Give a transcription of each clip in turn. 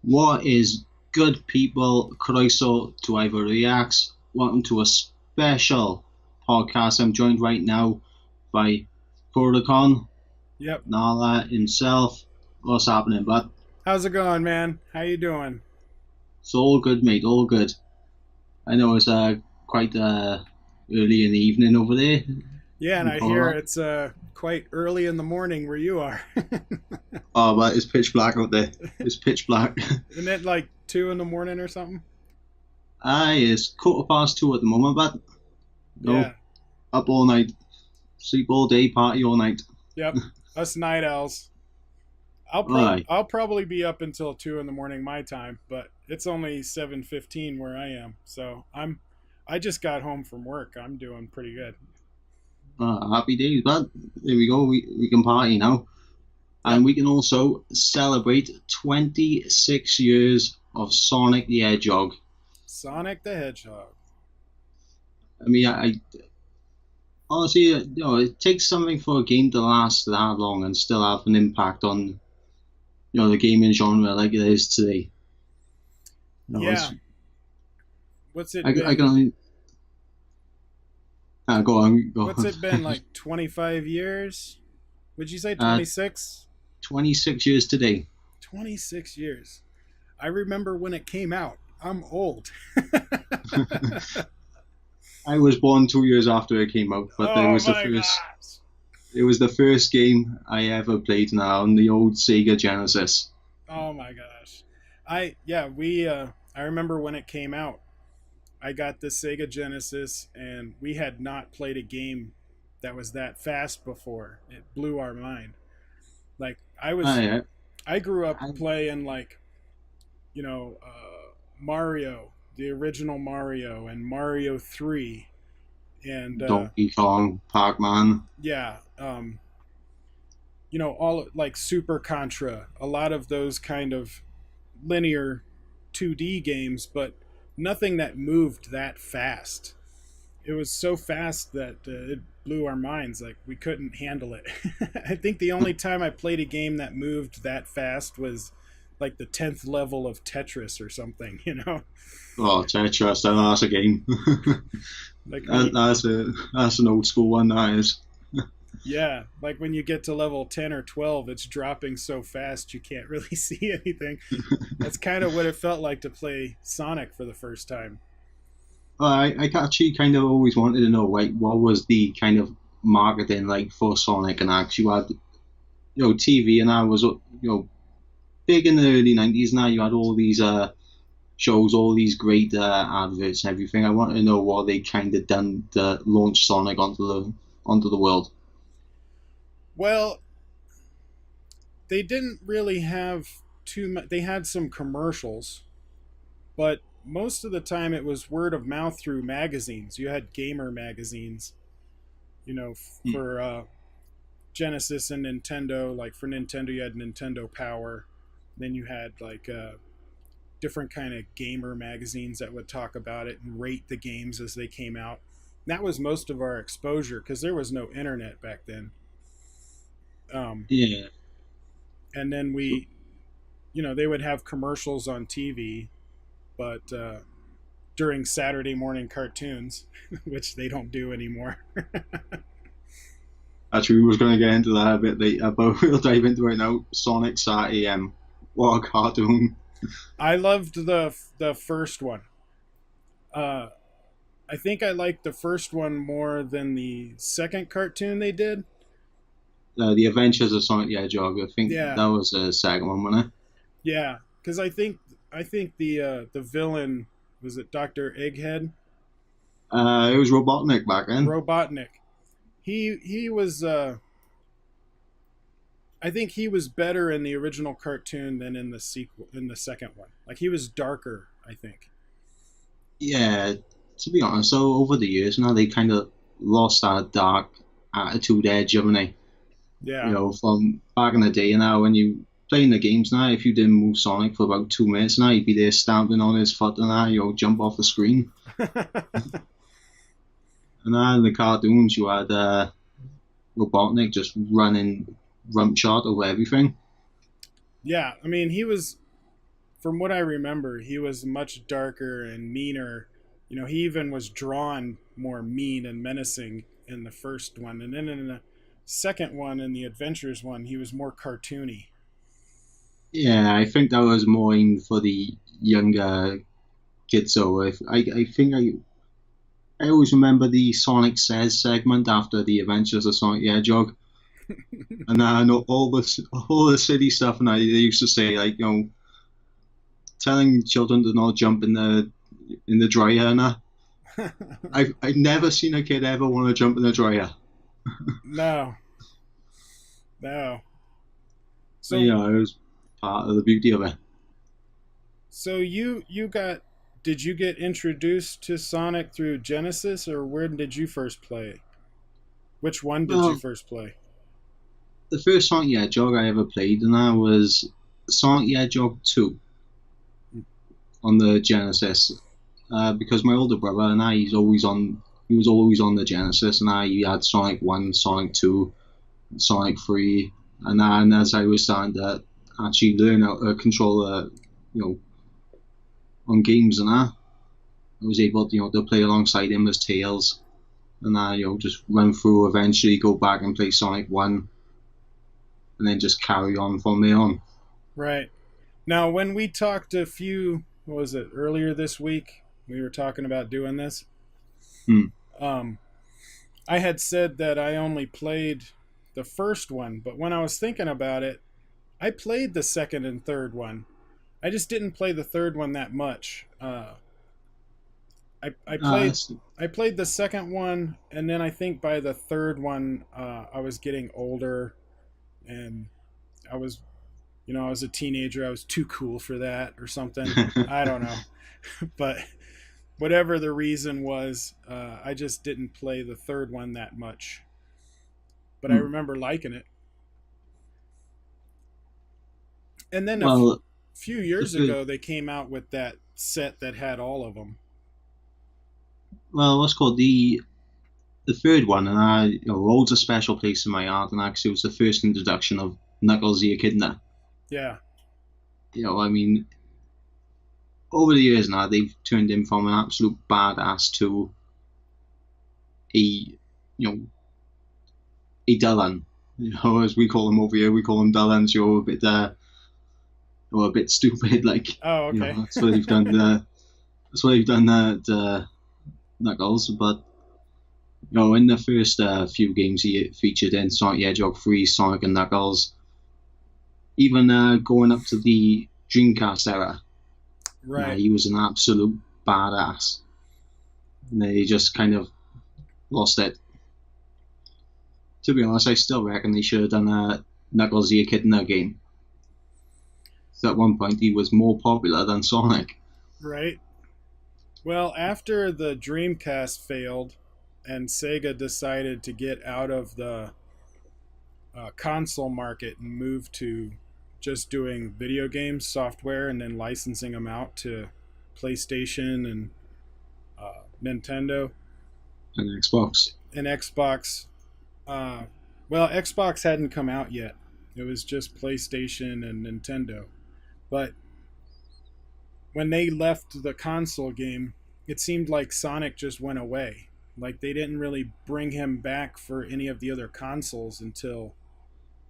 What is good, people? Croeso to Ivor Reacts. Welcome to a special podcast. I'm joined right now by Koricon, Yep. Nala himself. What's happening, bud? How's it going, man? How you doing? It's all good, mate. All good. I know it's quite early in the evening over there Yeah, and in I hear Colorado. it's quite early in the morning where you are. Oh, but it's pitch black out there. It's pitch black. Isn't it like 2 in the morning or something? Aye, it's 2:15 at the moment, but no, Yeah. up all night, sleep all day, party all night. Yep. Us night owls. Aye. I'll probably be up until 2 in the morning my time, but it's only 7:15 where I am. So I just got home from work. I'm doing pretty good. Happy days, but there we go. We can party now. And Yep. we can also celebrate 26 years of Sonic the Hedgehog. Sonic the Hedgehog. I mean, I honestly, it takes something for a game to last that long and still have an impact on, the gaming genre like it is today. Yeah. What's it I can been? only, go on, go What's on. it been like 25 years? Would you say uh, 26? 26 years today. 26 years. I remember when it came out. I'm old. I was born 2 years after it came out, but Oh my gosh. it was the first game I ever played now on the old Sega Genesis. Oh my gosh. I remember when it came out. I got the Sega Genesis and we had not played a game that was that fast before. It blew our mind. Like I, I grew up I playing like, Mario, the original Mario and Mario 3 and Donkey Kong, Pac-Man. yeah, all like Super Contra, a lot of those kind of linear 2D games, but nothing that moved that fast. It was so fast that it blew our minds. Like we couldn't handle it. I think the only time I played a game that moved that fast was like the 10th level of Tetris or something. Oh, Tetris, that's a game. Like when you That's an old school one, that is. Yeah, like when you get to level 10 or 12, it's dropping so fast you can't really see anything. That's kind of what it felt like to play Sonic for the first time. I actually kind of always wanted to know, like, what was the kind of marketing like for Sonic and Axe? You had, TV, and I was, big in the early 90s. Now you had all these shows, all these great adverts and everything. I want to know what they kind of done to launch Sonic onto the world. Well, they didn't really have too much. They had some commercials, but most of the time it was word of mouth through magazines. You had gamer magazines, for Genesis and Nintendo. Like for Nintendo, you had Nintendo Power. Then you had like different kind of gamer magazines that would talk about it and rate the games as they came out. And that was most of our exposure because there was no internet back then. Um, Yeah, and then they would have commercials on TV, but during Saturday morning cartoons, which they don't do anymore. actually, we was going to get into that a bit later, but we'll dive into it now. Sonic Sat AM. What a cartoon. I loved the first one. Uh, I think I liked the first one more than the second cartoon they did. The Adventures of Sonic the Hedgehog. I think Yeah, that was the second one, wasn't it? yeah, because I think the villain was it Doctor Egghead, It was Robotnik back then. Robotnik. He was I think he was better in the original cartoon than in the second one. Like he was darker, I think. Yeah, to be honest, so over the years now they kind of lost that dark attitude edge, haven't they? Yeah. From back in the day now when you playing the games now, if you didn't move Sonic for about 2 minutes now, you'd be there stamping on his foot and that, jump off the screen. And then in the cartoons, you had Robotnik just running rump shot over everything. Yeah, I mean from what I remember, he was much darker and meaner. He even was drawn more mean and menacing in the first one, and then in the second one, in the Adventures one, he was more cartoony. Yeah, I think that was more aimed for the younger kids. So I think I always remember the Sonic Says segment after the Adventures of Sonic the Hedgehog, and I know all the silly stuff, and they used to say like telling children to not jump in the dryer. And I've never seen a kid ever want to jump in the dryer. No, no. But So, it was part of the beauty of it. so you got did you get introduced to Sonic through Genesis, or where did you first play? Which one did you Well, first play? the first Sonic the Hedgehog I ever played, and that was Sonic the Hedgehog 2 on the Genesis. Because my older brother and I, he was always on the Genesis, and he had Sonic 1, Sonic 2, Sonic 3, and as I was starting to actually learn how to control, you know, on games and that, I was able to, to play alongside him as Tails, and just run through, eventually go back and play Sonic 1, and then just carry on from there on. Right. Now, when we talked a few, what was it, earlier this week, we were talking about doing this. Hmm. Um, I had said that I only played the first one, but when I was thinking about it, I played the second and third one. I just didn't play the third one that much. I played That's, I played the second one, and then I think by the third one, I was getting older, and I was I was a teenager. I was too cool for that or something. I don't know, but whatever the reason was, I just didn't play the third one that much. But I hmm. remember liking it. And then Well, few the years third, ago, they came out with that set that had all of them. what's called the third one, and holds a special place in my heart, and actually it was the first introduction of Knuckles the Echidna. Yeah, I mean, over the years now, they've turned him from an absolute badass to you know, a Dylan. As we call him over here, we call him Dylan. So a bit stupid. Like, oh, okay. that's what they've done. That's what they've done. Knuckles, but in the first few games he featured in Sonic the Hedgehog 3, Sonic and Knuckles, even going up to the Dreamcast era, Right. he was an absolute badass. And they just kind of lost it. To be honest, I still reckon they should have done a Knuckles the Echidna game. So at one point, he was more popular than Sonic. Right. Well, after the Dreamcast failed and Sega decided to get out of the console market and move to just doing video games software and then licensing them out to PlayStation and Nintendo And Xbox. and Xbox. Uh, well, Xbox hadn't come out yet. It was just PlayStation and Nintendo. But when they left the console game, it seemed like Sonic just went away. Like they didn't really bring him back for any of the other consoles until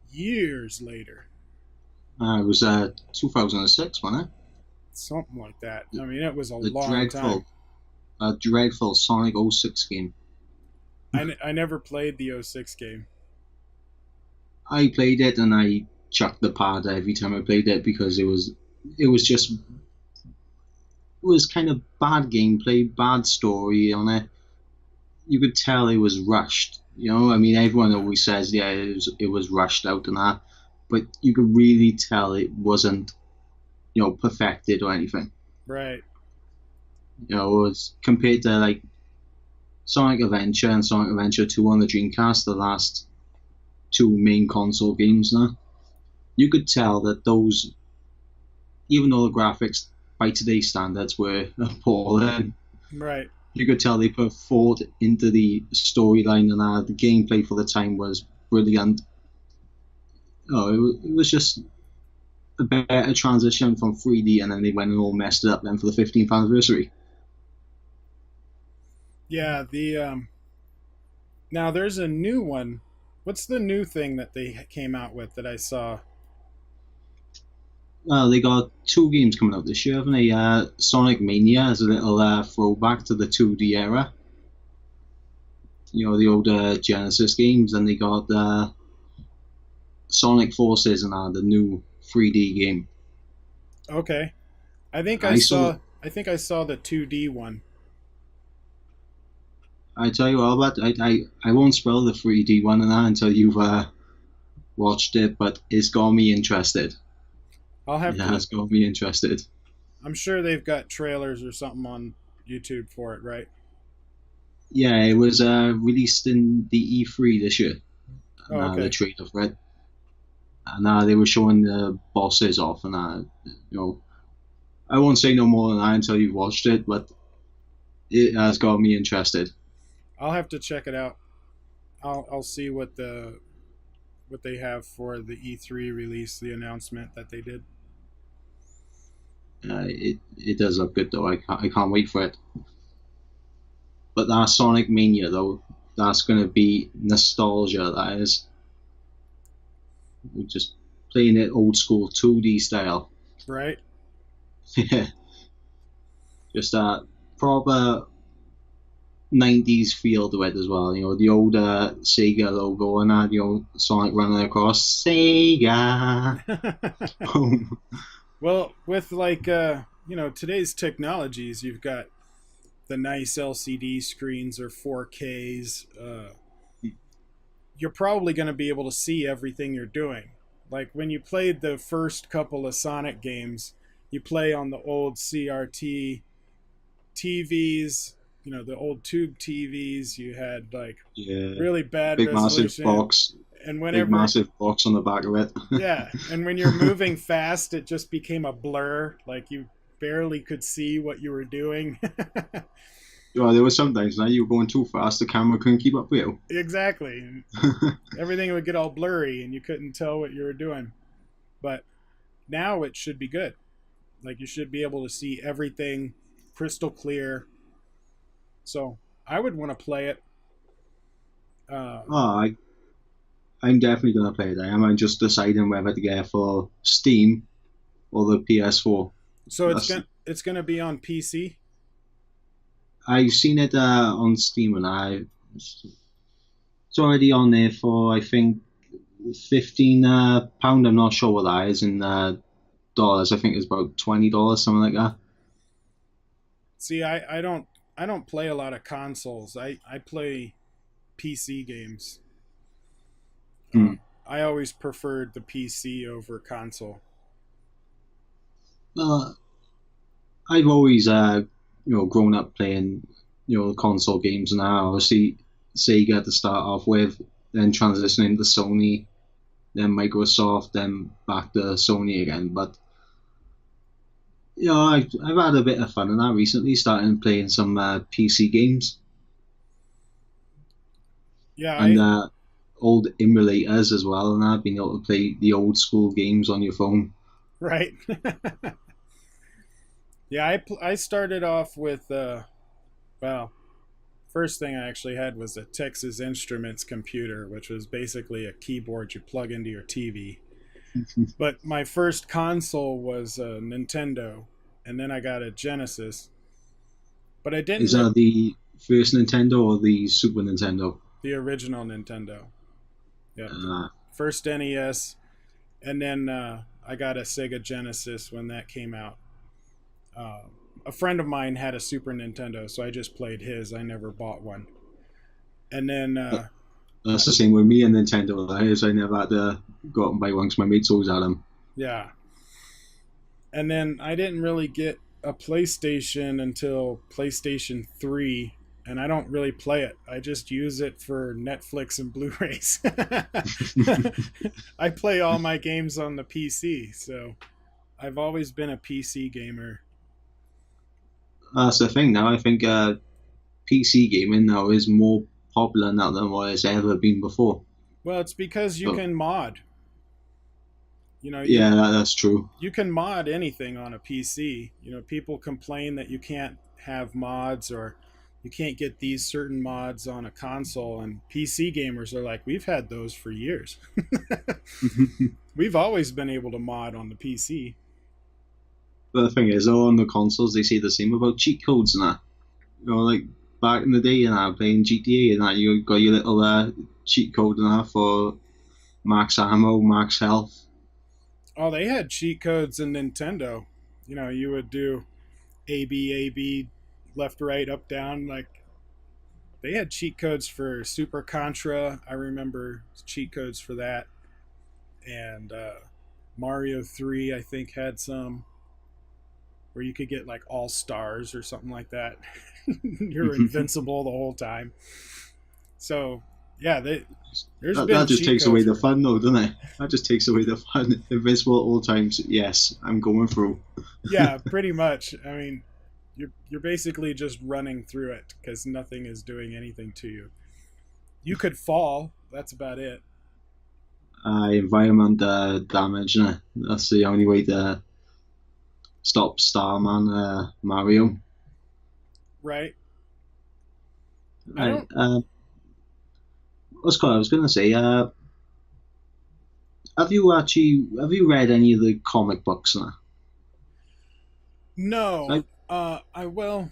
years later. It was 2006, wasn't it? Something like that. I mean, it was a The long time. dreadful Sonic '06 game. I never played the '06 game. I played it and I chucked the pad every time I played it because it was kind of bad gameplay, bad story on it. You could tell it was rushed. I mean, everyone always says, yeah, it was rushed out and that, but you could really tell it wasn't, perfected or anything. Right. It was compared to like Sonic Adventure and Sonic Adventure 2 on the Dreamcast, the last two main console games now. You could tell that those, even though the graphics by today's standards were appalling, Right. you could tell they put thought into the storyline, and the gameplay for the time was brilliant. It was just a better transition from 3D, and then they went and all messed it up then for the 15th anniversary. Yeah, the now there's a new one. What's the new thing that they came out with that I saw? Well, they got two games coming out this year, haven't they? Sonic Mania is a little throwback to the 2D era. The old Genesis games, and they got Sonic Forces and the new 3D game. Okay. I think I I saw. saw I think I saw the 2D one. I tell you all about. I won't spoil the 3D one and that until you've watched it, but it's got me interested. I'll It have to has got me interested. I'm sure they've got trailers or something on YouTube for it, right? Yeah, it was released in the E3 this year, Oh, and the okay. trailer for it, and they were showing the bosses off, and I won't say no more than that until you've watched it, but it has got me interested. I'll have to check it out. I'll see what they have for the E3 release, the announcement that they did. It does look good though. I can't wait for it. But that Sonic Mania though, that's gonna be nostalgia. That is, we're just playing it old school 2D style. Right? Yeah, just that proper 90s feel to it as well. The old Sega logo and that, Sonic running across Sega. Well, with today's technologies, you've got the nice LCD screens or 4Ks. You're probably going to be able to see everything you're doing. Like when you played the first couple of Sonic games, you play on the old CRT TVs, the old tube TVs. You had like Yeah, really bad big massive resolution. box, And big whenever, massive box on the back of it. yeah, and when you're moving fast, it just became a blur. Like you barely could see what you were doing. There was sometimes now you were going too fast, the camera couldn't keep up with you. Exactly. Everything would get all blurry and you couldn't tell what you were doing. But now it should be good. Like you should be able to see everything crystal clear. So I would want to play it. Uh, Oh, I'm definitely gonna play it. I'm just deciding whether to get it for Steam or the PS4. so That's it's gonna be on PC. I've seen it on Steam, and it's already on there for, I think, £15. I'm not sure what that is in dollars. I think it's about $20, something like that. See, I don't play a lot of consoles. I play PC games. Hmm. I always preferred the PC over console. Well, I've always grown up playing console games, and I obviously Sega to start off with, then transitioning to Sony, then Microsoft, then back to Sony again. But I've had a bit of fun in that recently, starting playing some PC games Yeah, and I old emulators as well, and I've been able to play the old school games on your phone. right. Yeah, I started off with well, first thing I actually had was a Texas Instruments computer, which was basically a keyboard you plug into your TV. But my first console was a Nintendo, and then I got a Genesis. But I didn't Is re- that the first Nintendo or the Super Nintendo? the original Nintendo. Yep, Uh, first NES, and then I got a Sega Genesis when that came out. Uh, a friend of mine had a Super Nintendo, so I just played his. I never bought one. And then, that's the same with me and Nintendo. That is, I never had to go out and buy one because my mates always had them. yeah. And then I didn't really get a PlayStation until PlayStation 3, and I don't really play it. I just use it for Netflix and Blu-rays. I play all my games on the PC, so I've always been a PC gamer. That's the thing now. I think PC gaming now is more popular now than what it's ever been before. Well, it's because you So, can mod. You know, Yeah, that's true. you can mod anything on a PC. You know, people complain that you can't have mods or you can't get these certain mods on a console, and PC gamers are like, we've had those for years. We've always been able to mod on the PC. But the thing is, though, on the consoles, they say the same about cheat codes and that. You know, like back in the day, and I playing GTA and that, you got your little cheat code and that for max ammo, max health. Oh, they had cheat codes in Nintendo. You know, you would do A B, left, right, up, down. Like they had cheat codes for Super Contra. I remember cheat codes for that, and Mario 3, I think, had some where you could get like all stars or something like that. You're invincible the whole time. So yeah, there's been That just cheat takes away codes the for. fun, though, doesn't it? That just takes away the fun. Invincible at all times. Yes, I'm going through. Yeah, pretty much. I mean, you're basically just running through it because nothing is doing anything to you. You could fall. That's about it. Environment damage. That's the only way to stop Starman Mario. Right. I Right. don't What's what I was going to say. Have you read any of the comic books now? know. I, I will.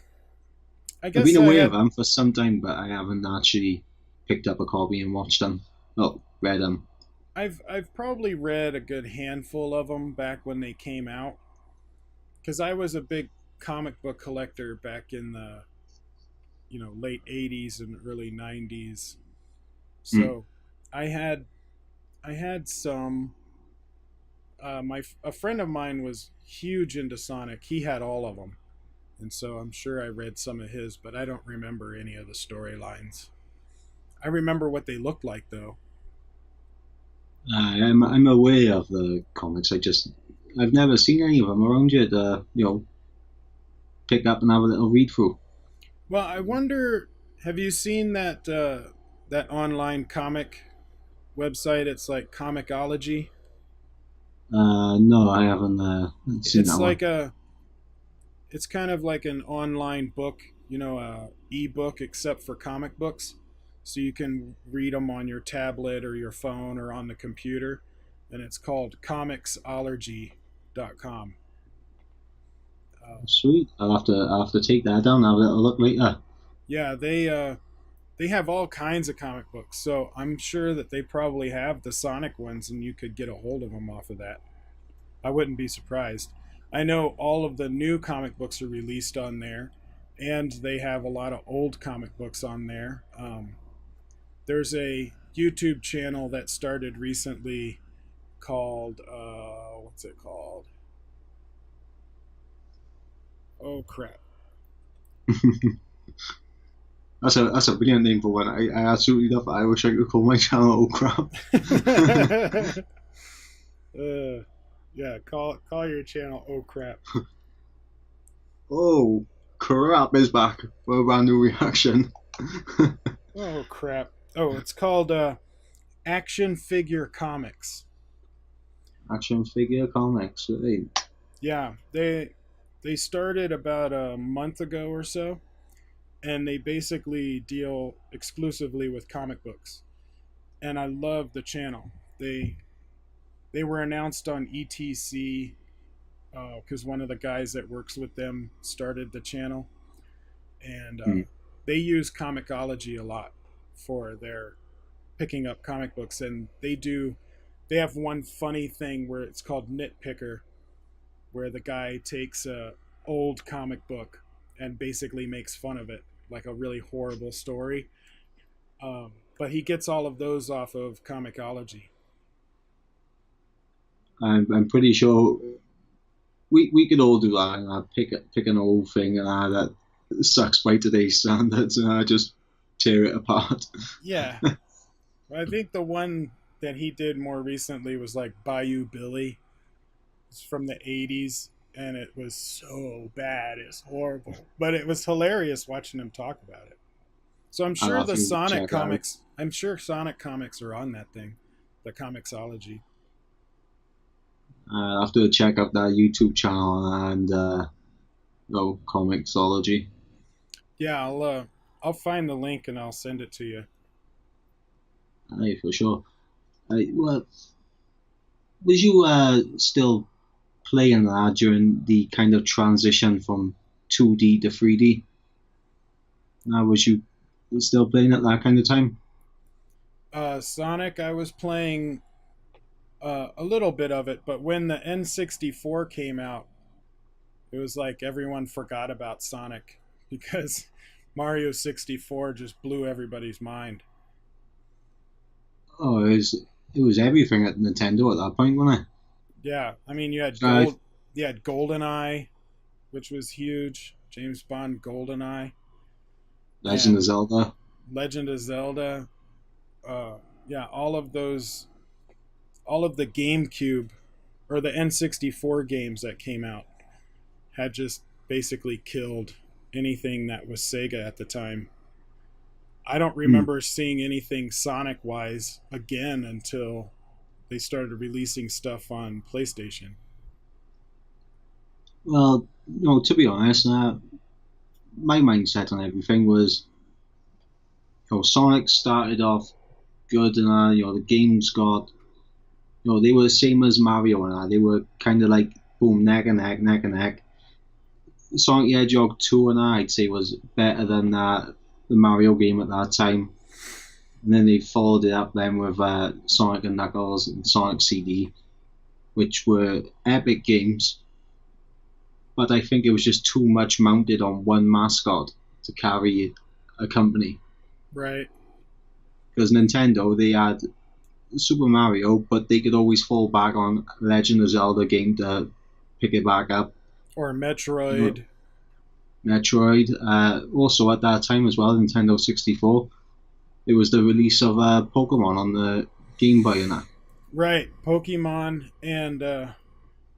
I I've guess been I aware of had. them for some time, but I haven't actually picked up a copy and watched them. Oh, read them. I've probably read a good handful of them back when they came out because I was a big comic book collector back in the late '80s and early '90s. Hmm. So I had I had some. My a friend of mine was huge into Sonic. He had all of them, and so I'm sure I read some of his, but I don't remember any of the storylines. I remember what they looked like though. I'm aware of the comics. I've never seen any of them around yet. Pick up and have a little read through. Well, I wonder. Have you seen that online comic website? It's like Comicology. No, I haven't seen It's that one. like a. It's kind of like an online book, a ebook except for comic books, so you can read them on your tablet or your phone or on the computer, and it's called comicsology.com. Sweet. I'll have to take that down. Have a little look later. Yeah, they have all kinds of comic books, so I'm sure that they probably have the Sonic ones, and you could get a hold of them off of that. I wouldn't be surprised. I know all of the new comic books are released on there, and they have a lot of old comic books on there. There's a YouTube channel that started recently called what's it called? Oh crap! That's a brilliant name for one. I absolutely love it. I wish I could call my channel Oh Crap. Yeah, call your channel. Oh crap! Oh Crap is back for a brand new reaction. Oh crap! Oh, it's called Action Figure Comics. Action figure comics. Right. Yeah, they started about a month ago or so, and they basically deal exclusively with comic books. And I love the channel. They were announced on ETC because one of the guys that works with them started the channel, and Hmm. they use Comicology a lot for their picking up comic books, and they have one funny thing where it's called Nitpicker, where the guy takes a old comic book and basically makes fun of it, like a really horrible story. But he gets all of those off of Comicology. I'm pretty sure we could all do that. And pick an old thing and that sucks by today's standards, and I just tear it apart. Yeah, I think the one that he did more recently was like Bayou Billy. It's from the '80s, and it was so bad. It's horrible, but it was hilarious watching him talk about it. So I'm I'll sure have the to Sonic check it out. comics. I'm sure Sonic comics are on that thing, the Comixology. I'll have to check out that YouTube channel and Comixology. Yeah, I'll find the link and I'll send it to you. Aye, for sure. Well, was you still playing that during the kind of transition from 2D to 3D? Was you still playing at that kind of time? Sonic, I was playing a little bit of it, but when the N64 came out, it was like everyone forgot about Sonic because Mario 64 just blew everybody's mind. Oh, it was everything at Nintendo at that point, wasn't it? Yeah, I mean So, you had GoldenEye, which was huge, James Bond GoldenEye, Legend of and Zelda. Legend of Zelda. Yeah, all of the GameCube or the N64 games that came out had just basically killed anything that was Sega at the time. I don't Hmm. remember seeing anything Sonic wise again until they started releasing stuff on PlayStation. Well, to be honest, my mindset on everything was, Sonic started off good, and the games got, they were the same as Mario, and they were kind of like boom, neck and neck, neck and neck. Sonic the Hedgehog 2, and I'd say was better than the Mario game at that time. And then they followed it up then with Sonic and Knuckles and Sonic CD, which were epic games. But I think it was just too much mounted on one mascot to carry a company. Right. Because Nintendo, they had Super Mario, but they could always fall back on Legend of Zelda game to pick it back up. Or You know, Metroid. Metroid. Also at that time as well, Nintendo 64. It was the release of Pokemon on the Game Boy and that. Right. Pokemon and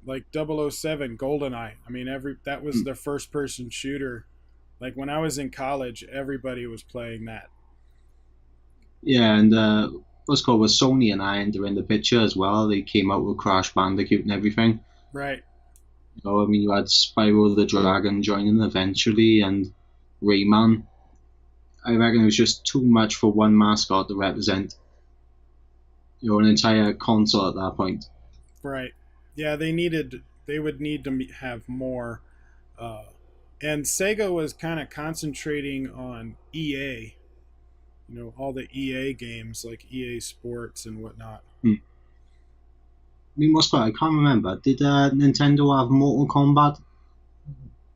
like 007 GoldenEye. I mean every that was the first person shooter. Like when I was in college, everybody was playing that. Yeah, and what's called with Sony and I enter in the picture as well. They came out with Crash Bandicoot and everything. Right. I mean, you had Spyro the Dragon joining eventually, and Rayman. I reckon it was just too much for one mascot to represent, an entire console at that point. Right. Yeah, they would need to have more uh and Sega was kind of concentrating on EA, all the EA games like EA Sports and whatnot. Hmm. I mean, what's that? I can't remember. Did Nintendo have Mortal Kombat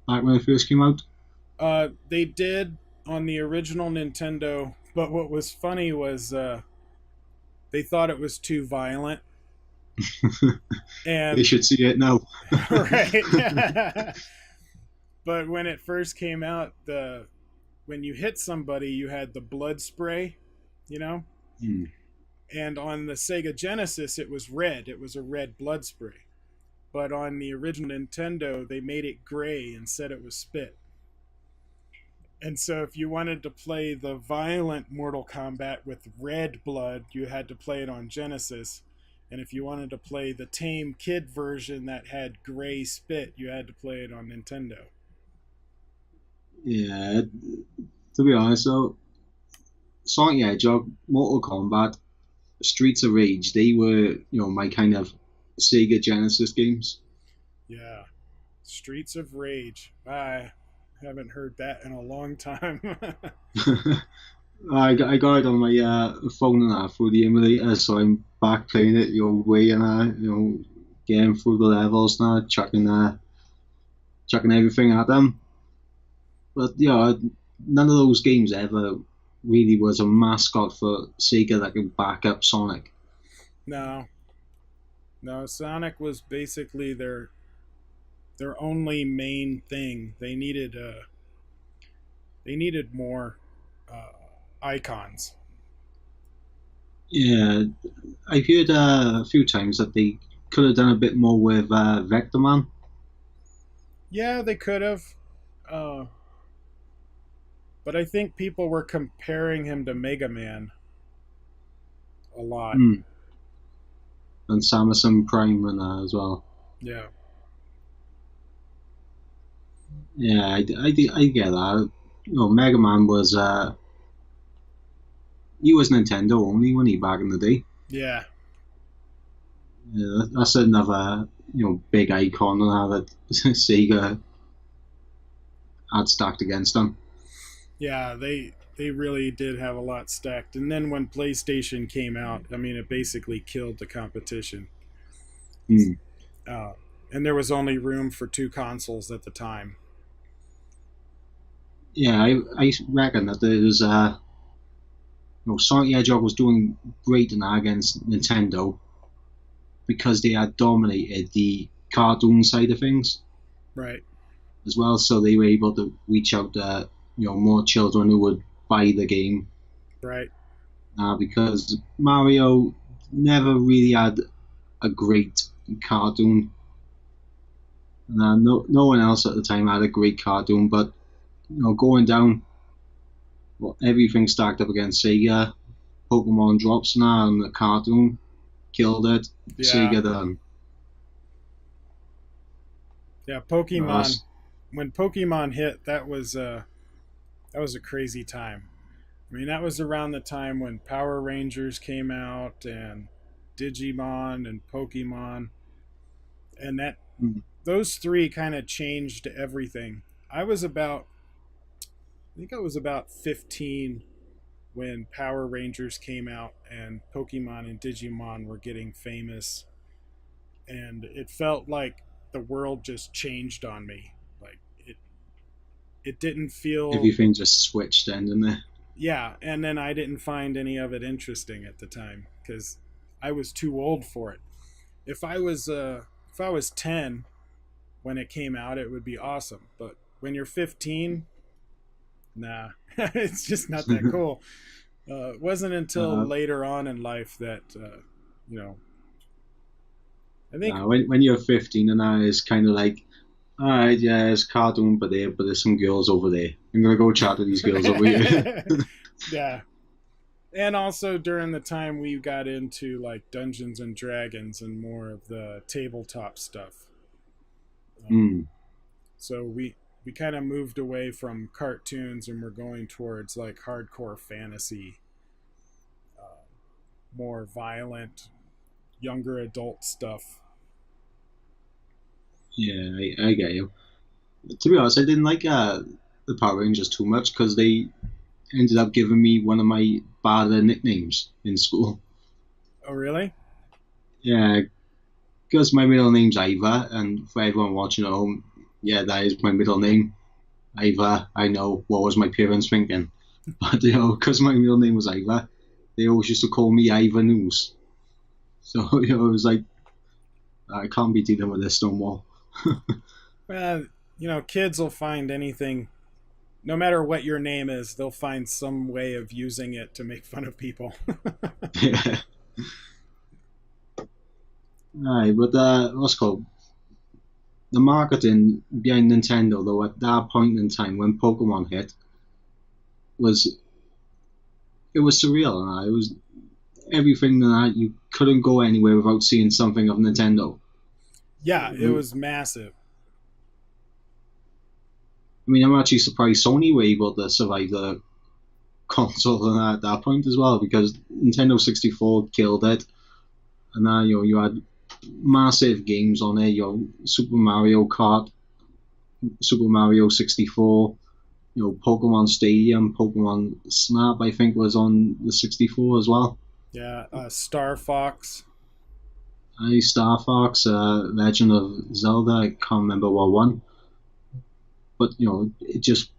back when it first came out? They did on the original Nintendo, but what was funny was they thought it was too violent, They and should see it now. right. But when it first came out, the when you hit somebody, you had the blood spray, you know, Hmm. and on the Sega Genesis, it was red. It was a red blood spray. But on the original Nintendo, they made it gray and said it was spit. And so if you wanted to play the violent Mortal Kombat with red blood, you had to play it on Genesis. And if you wanted to play the tame kid version that had gray spit, you had to play it on Nintendo. Yeah, to be honest though, Sonic the Hedgehog, Mortal Kombat, Streets of Rage, they were, my kind of Sega Genesis games. Yeah. Streets of Rage. I haven't heard that in a long time. I got it on my phone and that through the emulator, so I'm back playing it the old way and getting through the levels now, chucking everything at them. But none of those games ever really was a mascot for Sega that could back up Sonic. No. No, Sonic was basically their only main thing. They needed more uh, icons. Yeah, I've heard a few times that they could have done a bit more with Vector Man. Yeah, they could have, uh, but I think people were comparing him to Mega Man a lot. Hmm. and Samus Prime and that as well. Yeah. Yeah, I get that. Mega Man was he was Nintendo only when he back in the day. Yeah. Yeah, that's another big icon now that Sega had stacked against them. Yeah, they really did have a lot stacked. And then when PlayStation came out, I mean, it basically killed the competition. Hmm. Uh, and there was only room for two consoles at the time. Yeah, I reckon that there's Sonic the Hedgehog was doing great in that against Nintendo because they had dominated the cartoon side of things Right. as well, so they were able to reach out to more children who would buy the game. Right. Because Mario never really had a great cartoon. No one else at the time had a great cartoon, but going down, well, everything stacked up against Sega. Pokemon drops now, and the cartoon killed it. Yeah. Sega done. Yeah. Uh, Pokemon. When Pokemon hit, that was a crazy time. I mean, that was around the time when Power Rangers came out and Digimon and Pokemon, and that those three kind of changed everything. I was about, I think I was about 15 when Power Rangers came out and Pokemon and Digimon were getting famous, and it felt like the world just changed on me. Like it didn't feel, Everything just switched then, didn't it? yeah, and then I didn't find any of it interesting at the time because I was too old for it. If I was 10 when it came out, it would be awesome. But when you're 15, nah, it's just not that cool. It wasn't until uh, later on in life that you know. I think when you're 15 and that is kind of like, all right, yeah, it's cartoon, but there's some girls over there. I'm gonna go chat to these girls over here. yeah, and also during the time we got into like Dungeons and Dragons and more of the tabletop stuff. Um, Hmm. so we kind of moved away from cartoons and we're going towards like hardcore fantasy, uh, more violent, younger adult stuff. Yeah, I get you. To be honest, I didn't like the Power Rangers too much because they ended up giving me one of my bad nicknames in school. Oh, really? Yeah, because my middle name's Ivor, and for everyone watching at home, yeah, that is my middle name, Ivor. I know what was my parents thinking, but because my middle name was Ivor, they always used to call me Ivor News. So it was like I can't be dealing with this no more. Well, kids will find anything. No matter what your name is, they'll find some way of using it to make fun of people. Yeah. Right, but what's called the marketing behind Nintendo though at that point in time when Pokemon hit was it was surreal and it was everything that you couldn't go anywhere without seeing something of Nintendo. Yeah, it I was massive. mean, I'm actually surprised Sony were able to survive the console at that point as well because Nintendo 64 killed it, and now you had massive games on it. Your Super Mario Kart, Super Mario 64, Pokemon Stadium, Pokemon Snap. I think was on the 64 as well. Yeah, Star Fox. Star Fox, Legend of Zelda. I can't remember what one, but it just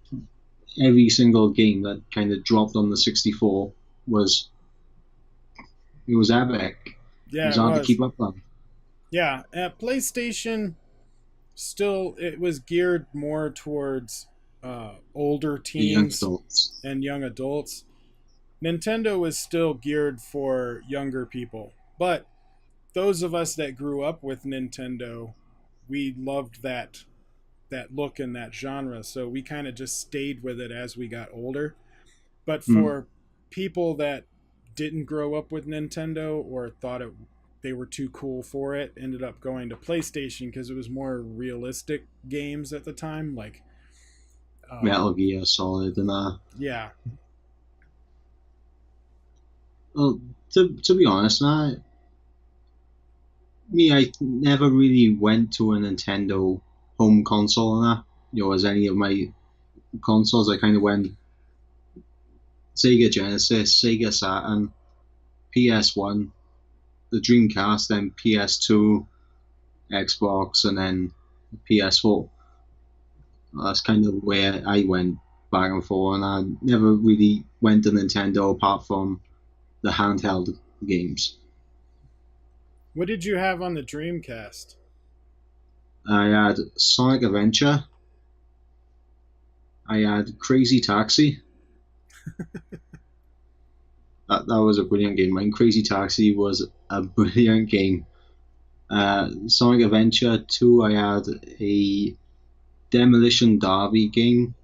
every single game that kind of dropped on the 64 was it was epic. It Yeah, was it hard to was. keep up on. Yeah, at PlayStation, still it was geared more towards older The young teens adults. and young adults. Nintendo was still geared for younger people, but those of us that grew up with Nintendo, we loved that look and that genre, so we kind of just stayed with it as we got older. But Mm. for people that didn't grow up with Nintendo or thought it they were too cool for it. Ended up going to PlayStation because it was more realistic games at the time. Like, Metal Gear Solid and that. yeah, Well, to be honest, I never really went to a Nintendo home console and that. As any of my consoles, I kind of went Sega Genesis, Sega Saturn, PS1, the Dreamcast, then PS2, Xbox, and then PS4. That's kind of where I went back and forth, and I never really went to Nintendo apart from the handheld games. what did you have on the Dreamcast? I had Sonic Adventure. I had Crazy Taxi. That was a brilliant game. Mine Crazy Taxi was a brilliant game. Sonic Adventure 2, I had a Demolition Derby game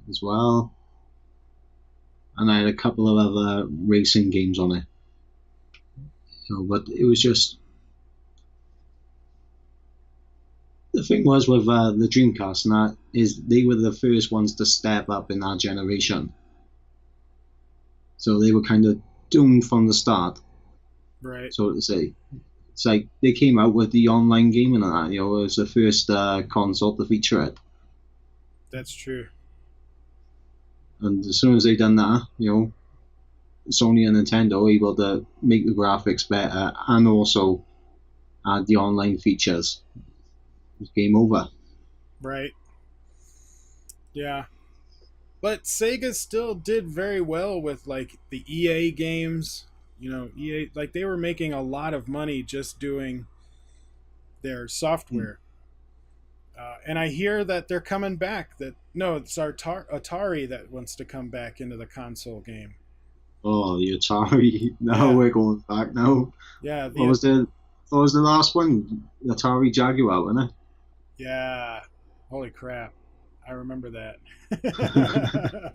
as well. And I had a couple of other racing games on it. But it was just. The thing was with the Dreamcast and that is they were the first ones to step up in that generation. So they were kind of doomed from the start, Right. so to say. It's like they came out with the online gaming and that, it was the first console to feature it. That's true. And as soon as they done that, Sony and Nintendo were able to make the graphics better and also add the online features. It was game over. Right. Yeah. But Sega still did very well with like the EA games. EA, like they were making a lot of money just doing their software. And I hear that they're coming back. That no, it's Atari that wants to come back into the console game. Oh, the Atari! Now Yeah, we're going back now. yeah, What was the last one? The Atari Jaguar, wasn't yeah. Holy crap! I remember that. it?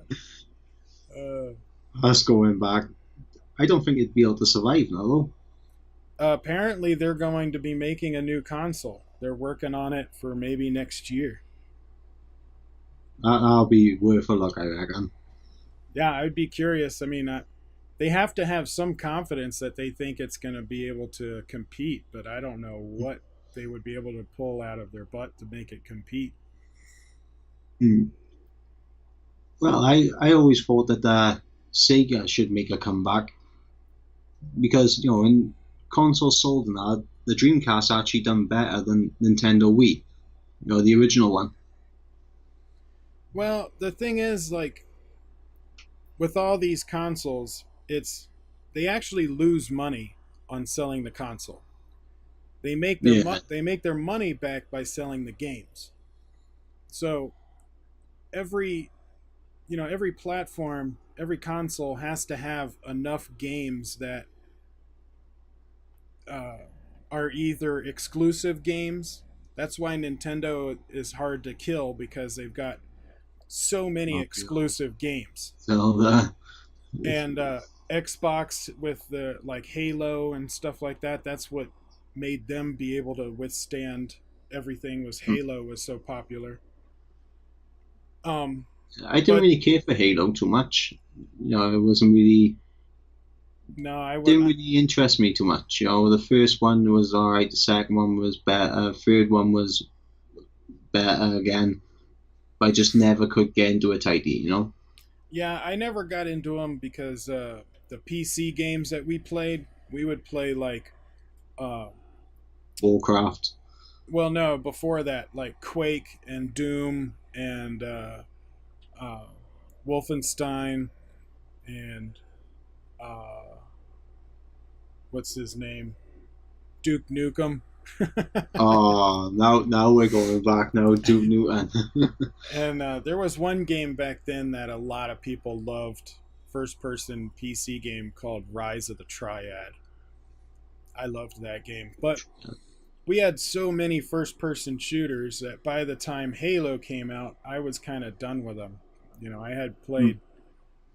uh, Us going back. I don't think it'd be able to survive now, though. apparently, they're going to be making a new console. They're working on it for maybe next year. That'll be worth a look, I reckon. Yeah, I'd be curious. I mean, they have to have some confidence that they think it's going to be able to compete, but I don't know what they would be able to pull out of their butt to make it compete. Hmm. Well, I always thought that Sega should make a comeback because in consoles sold and that, the Dreamcast actually done better than Nintendo Wii, the original one. Well, the thing is, like, with all these consoles, they actually lose money on selling the console. Yeah, They make their money back by selling the games. So every every platform, every console has to have enough games that uh, are either exclusive games. That's why Nintendo is hard to kill because they've got so many oh, exclusive games. Zelda. And Xbox with the like Halo and stuff like that. That's what made them be able to withstand everything. Was Halo was so popular. Um, I didn't but really care for Halo too much. It wasn't really no, I would. didn't really interest me too much. The first one was alright, the second one was better, third one was better again, but I just never could get into it tidy. Yeah, I never got into them because the PC games that we played, we would play like, uh, Warcraft. well, no, before that, like Quake and Doom and uh, Wolfenstein and uh, what's his name, Duke Nukem. Oh, now we're going back now. Duke Newton. And there was one game back then that a lot of people loved, first person PC game called Rise of the Triad. I loved that game. But we had so many first person shooters that by the time Halo came out, I was kind of done with them.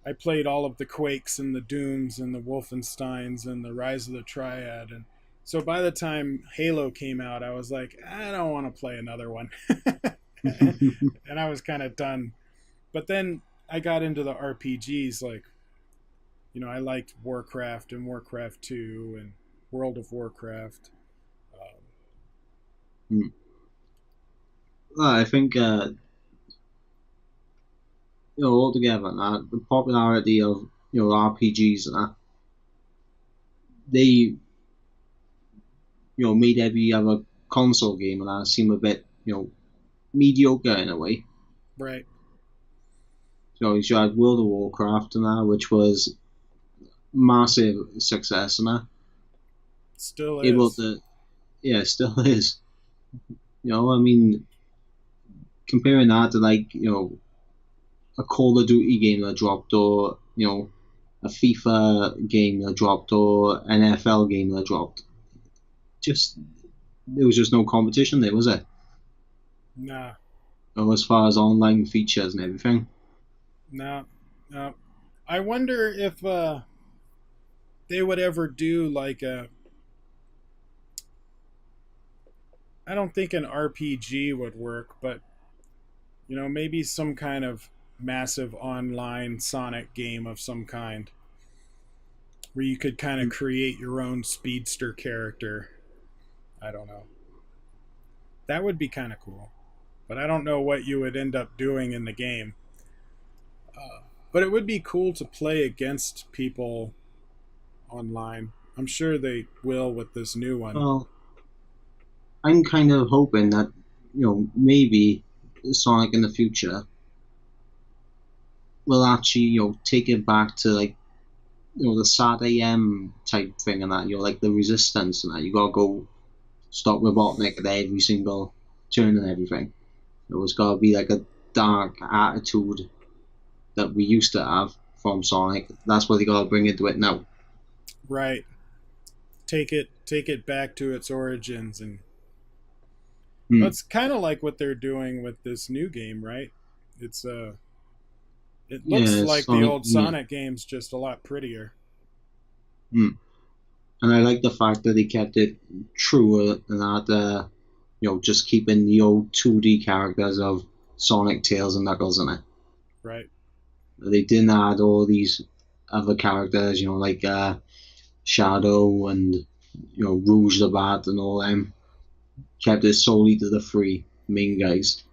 I played all of the Quakes and the Dooms and the Wolfensteins and the Rise of the Triad, and So by the time Halo came out, I was like, I don't want to play another one. And I was kind of done. But then I got into the RPGs. Like, I liked Warcraft and Warcraft 2 and World of Warcraft. Well, I think altogether now the popularity of RPGs and that they made every other console game and that seem a bit mediocre in a way. Right. So you had World of Warcraft and that, which was massive success and that. Still Able is. to, yeah, still is. I mean, comparing that to like a Call of Duty game that dropped, or a FIFA game that dropped, or an NFL game that dropped. Just there was just no competition there, was it? Nah. As far as online features and everything. Nah. No. I wonder if they would ever do like a. I don't think an RPG would work, but maybe some kind of massive online Sonic game of some kind where you could kind of create your own speedster character. I don't know. That would be kind of cool, but I don't know what you would end up doing in the game. But it would be cool to play against people online. I'm sure they will with this new one. Well, I'm kind of hoping that maybe Sonic in the future will actually take it back to like the sad AM type thing and that like the resistance and that you gotta go stop Robotnik at every single turn and everything. It's gotta be like a dark attitude that we used to have from Sonic. That's what they gotta bring into it now. Right. Take it back to its origins, and that's kind of like what they're doing with this new game, right? It's it looks like the Sonic, old Sonic games, just a lot prettier. And I like the fact that they kept it true and that just keeping the old 2D characters of Sonic, Tails, and Knuckles in it. Right. They didn't add all these other characters, like Shadow and Rouge the Bat and all them. Kept it solely to the three main guys.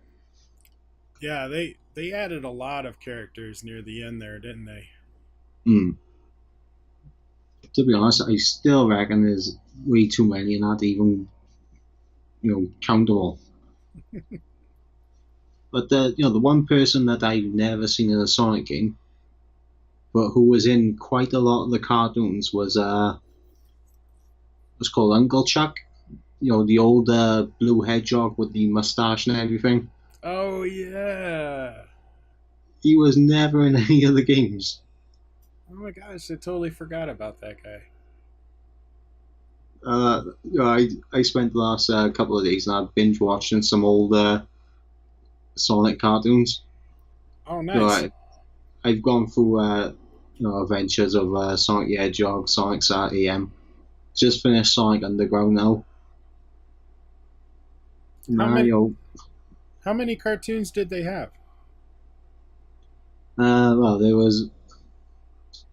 Yeah, they added a lot of characters near the end there, didn't they? To be honest, I still reckon there's way too many and not even count them all. But the one person that I've never seen in a Sonic game, but who was in quite a lot of the cartoons was called Uncle Chuck. The old blue hedgehog with the mustache and everything. Oh yeah. He was never in any of the games. Oh my gosh, I totally forgot about that guy. I spent the last couple of days and I binge watching some old Sonic cartoons. Oh, nice. I've gone through adventures of Sonic the Hedgehog, Sonic Sat AM. Just finished Sonic Underground now. How many cartoons did they have? Well, there was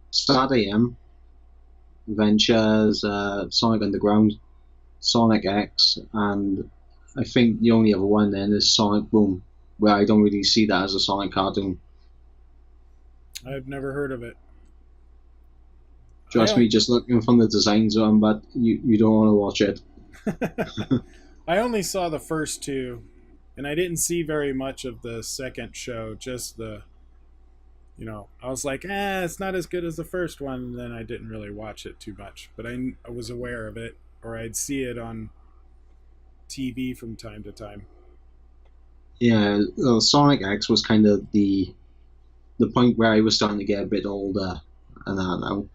Sat AM, Adventures, Sonic Underground, Sonic X, and I think the only other one then is Sonic Boom, where I don't really see that as a Sonic cartoon. I've never heard of it. Trust me, just looking from the designs of them, but you don't want to watch it. I only saw the first two, and I didn't see very much of the second show, just the I was like, it's not as good as the first one, and then I didn't really watch it too much. But I was aware of it, or I'd see it on TV from time to time. Yeah, Sonic X was kind of the point where I was starting to get a bit older, and that now.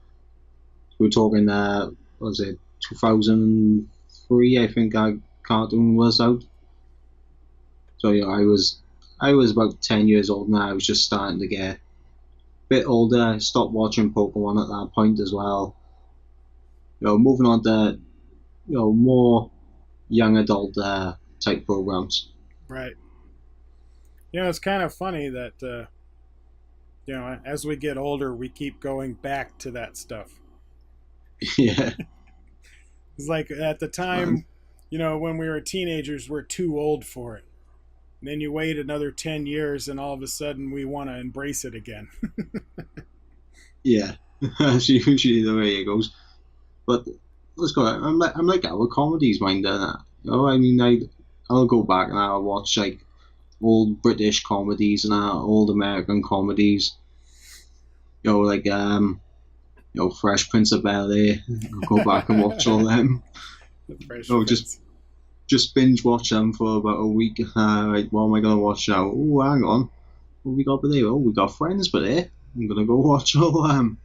We're talking, what was it, 2003, I think our cartoon was out. So, I was about 10 years old now. I was just starting to get a bit older. I stopped watching Pokemon at that point as well. Moving on to more young adult type programs. Right. It's kind of funny that as we get older, we keep going back to that stuff. Yeah, It's like at the man. time, when we were teenagers, we're too old for it. And then you wait another 10 years, and all of a sudden, we want to embrace it again. Yeah, that's usually the way it goes. But let's go. I'm like our comedies mind that. I mean, I'll go back and I'll watch like old British comedies and old American comedies. Like Fresh Prince of Bel Air. I'll go back and watch all them. The Fresh Just Prince. binge watch them for about a week. Like, what am I gonna watch now? Oh, hang on. What we got today? Oh, we got Friends, but I'm gonna go watch all them.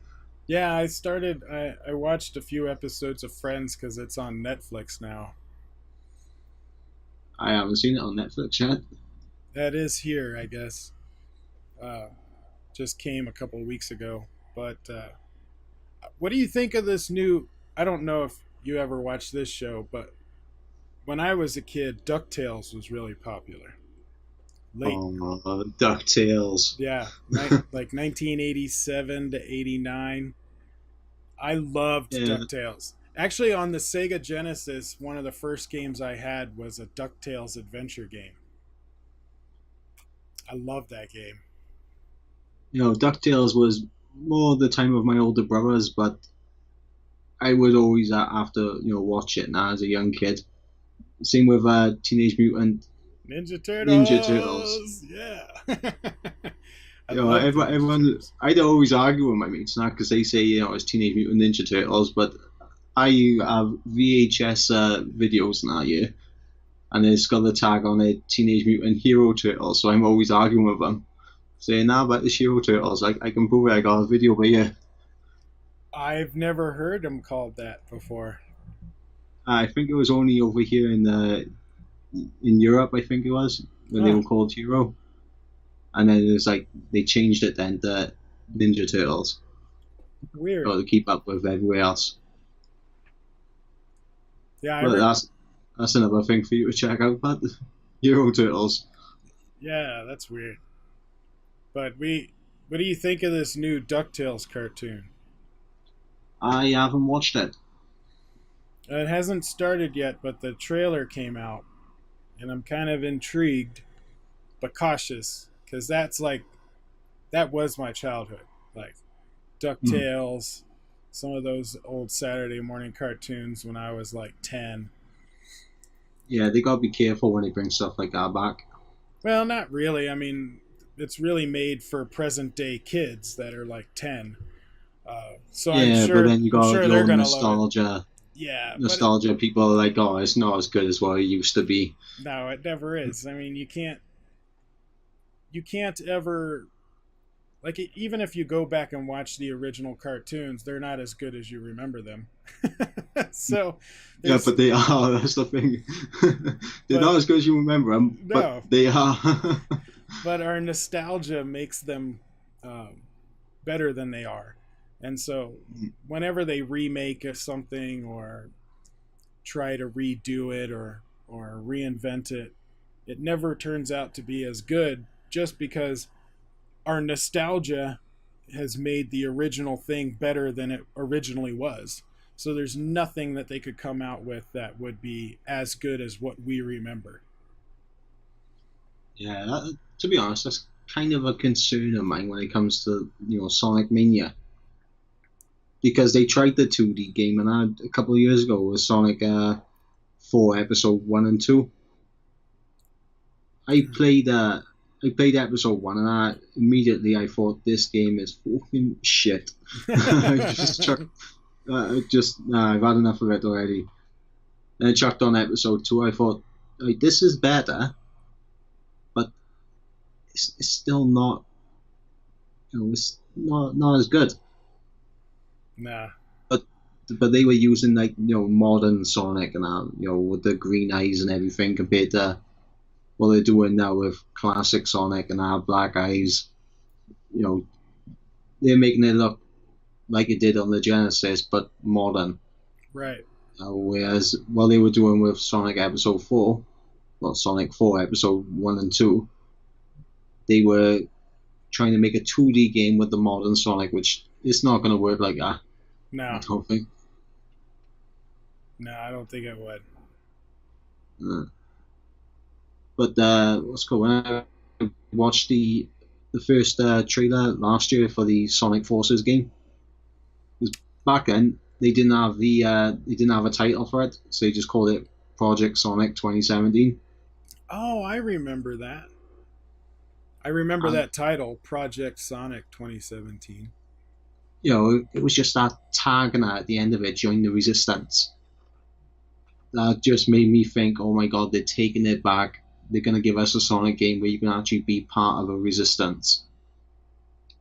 Yeah, I watched a few episodes of Friends because it's on Netflix now. I haven't seen it on Netflix yet. That is here, I guess. Uh, just came a couple of weeks ago. But what do you think of this new? I don't know if you ever watched this show, but when I was a kid, DuckTales was really popular. Late, Oh, DuckTales. yeah, like 1987 to 89. I loved Yeah, DuckTales. Actually, on the Sega Genesis, one of the first games I had was a DuckTales adventure game. I loved that game. DuckTales was more the time of my older brothers, but I would always after watch it now as a young kid. Same with Teenage Mutant Ninja Ninja Turtles. Turtles! Yeah! I loved the Everyone, Ninja Turtles. I'd always argue with my mates now because they say it's Teenage Mutant Ninja Turtles, but I have VHS videos now, yeah, and it's got the tag on it Teenage Mutant Hero Turtles, so I'm always arguing with them, saying now about the Hero Turtles. I can prove it. I got a video, but yeah, I've never heard them called that before. I think it was only over here in Europe. I think it was when they Huh, were called Hero, and then it was like they changed it then to Ninja Turtles, weird. got to keep up with everywhere else. Yeah, But that's another thing for you to check out. But Euro Turtles, yeah, that's weird. But what do you think of this new DuckTales cartoon? I haven't watched it. It hasn't started yet, but the trailer came out, and I'm kind of intrigued, but cautious, because that was my childhood. Like Hmm. DuckTales, some of those old Saturday morning cartoons when I was like 10. Yeah, they gotta be careful when they bring stuff like that back. Well, not really. I mean, it's really made for present day kids that are like 10. So I'm Yeah, but sure then you I'm got sure the they're old gonna love it. nostalgia. Yeah, but Nostalgia people are like, oh, it's not as good as what it used to be. no, it never is. I mean, you can't ever like even if you go back and watch the original cartoons, they're not as good as you remember them. So Yeah, there's but they are. That's the thing. They're but not as good as you remember them, but no, they are. but our nostalgia makes them um, better than they are. And so whenever they remake something or try to redo it or reinvent it, it never turns out to be as good just because our nostalgia has made the original thing better than it originally was. So there's nothing that they could come out with that would be as good as what we remember. Yeah, to be honest, that's kind of a concern of mine when it comes to Sonic Mania because they tried the 2D game and a couple of years ago with Sonic 4 Episode 1 and 2. I played uh, I played Episode 1 and I thought this game is fucking shit. I just chucked, I've had enough of it already. Then I chucked on Episode 2. I thought, like, this is better, but it's still not, it's not as good. Nah. But they were using like modern Sonic and with the green eyes and everything compared to what they're doing now with classic Sonic and black eyes. You know, they're making it look like it did on the Genesis, but modern. Right. Whereas what they were doing with Sonic Episode 4, well, Sonic 4 Episode 1 and 2, they were trying to make a 2D game with the modern Sonic, which it's not going to work like that, I No, don't think. no, I don't think it would. Uh, but what's cool, when I watched the first trailer last year for the Sonic Forces game, because back then they didn't have a title for it, so they just called it Project Sonic 2017. Oh, I remember that. I remember And that title, Project Sonic 2017. it was just that tag and that at the end of it, join the resistance. That just made me think, oh my god, they're taking it back. They're gonna give us a Sonic game where you can actually be part of a resistance,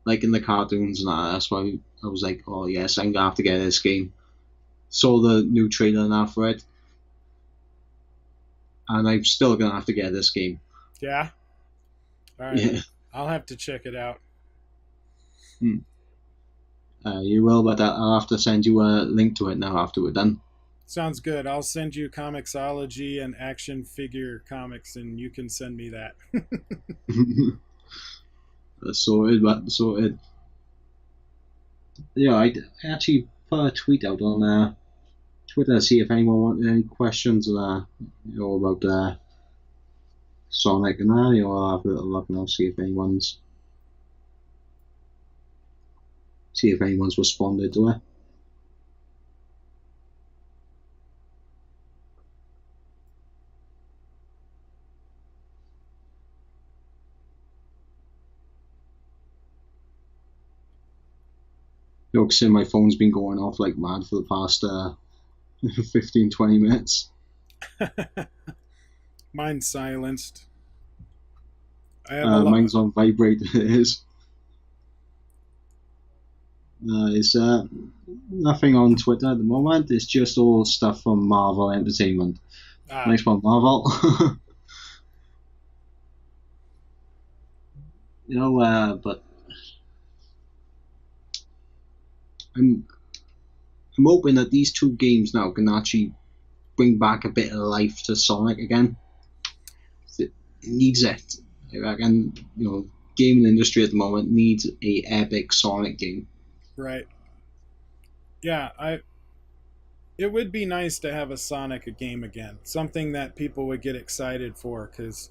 like in the cartoons and that. That's why I was like, oh yes, I'm gonna have to get this game. Saw the new trailer now for it, and I'm still gonna have to get this game. Yeah? All right. Yeah, I'll have to check it out. you will, but I'll have to send you a link to it now after we're done. Sounds good. I'll send you Comixology and action figure comics, and you can send me that. Sorted, but sorted. Yeah, I actually put a tweet out on Twitter to see if anyone wanted any questions about Sonic and that. I'll have a little look now, see if anyone's responded to it. Because my phone's been going off like mad for the past 15, 20 minutes. Mine's silenced. I have a lot. Mine's on vibrate. It is. It's nothing on Twitter at the moment. It's just all stuff from Marvel Entertainment. Nice one, Marvel. But I'm hoping that these two games now can actually bring back a bit of life to Sonic again. It needs it. I reckon, gaming industry at the moment needs a epic Sonic game. Right. Yeah, it would be nice to have a Sonic game again. Something that people would get excited for, because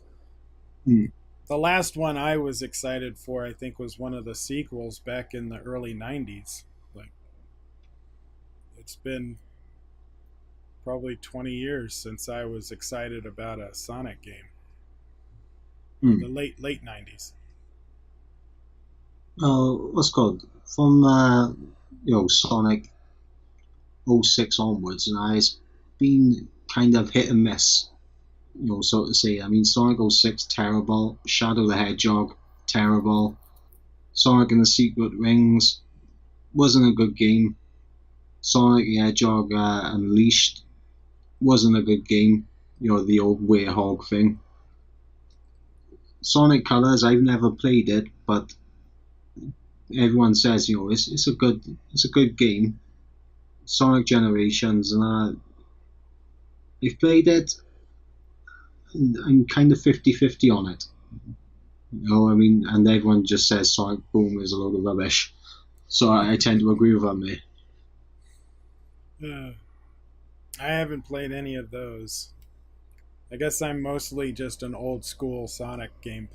the last one I was excited for, I think, was one of the sequels back in the early 90s. Like, it's been probably 20 years since I was excited about a Sonic game. The late 90s. What's called from Sonic '06 onwards, and it's been kind of hit and miss, so to say. I mean, Sonic '06 terrible, Shadow the Hedgehog terrible, Sonic and the Secret Rings wasn't a good game. Sonic the Hedgehog Unleashed wasn't a good game. The old Werehog thing. Sonic Colors, I've never played it, but everyone says it's a good game. Sonic Generations, and I've played it. I'm kind of 50-50 on it. I mean, and everyone just says Sonic Boom is a load of rubbish, so I tend to agree with them there. I haven't played any of those. I guess I'm mostly just an old school Sonic game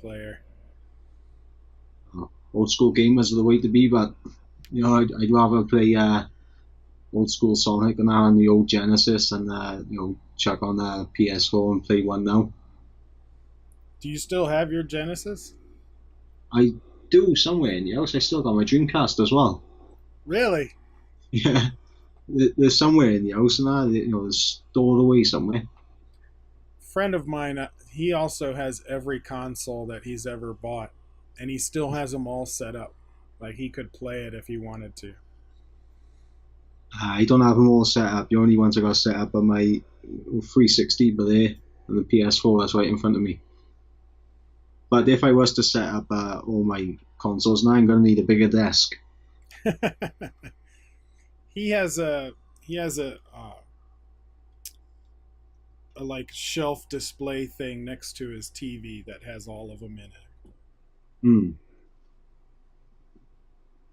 Old school gamers are the way to be, but I'd rather play old school Sonic and on the old Genesis, and chuck on the PS4 and play one now. Do you still have your Genesis? I do, somewhere in the house. I still got my Dreamcast as well. Really? Yeah, there's somewhere in the house, and it's stored away somewhere. Friend of mine, he also has every console that he's ever bought, and he still has them all set up. Like, he could play it if he wanted to. I don't have them all set up. The only ones I got set up are my 360 but there, and the PS4 that's right in front of me. But if I was to set up all my consoles now, I'm going to need a bigger desk. He has a a like shelf display thing next to his TV that has all of them in it. Hmm.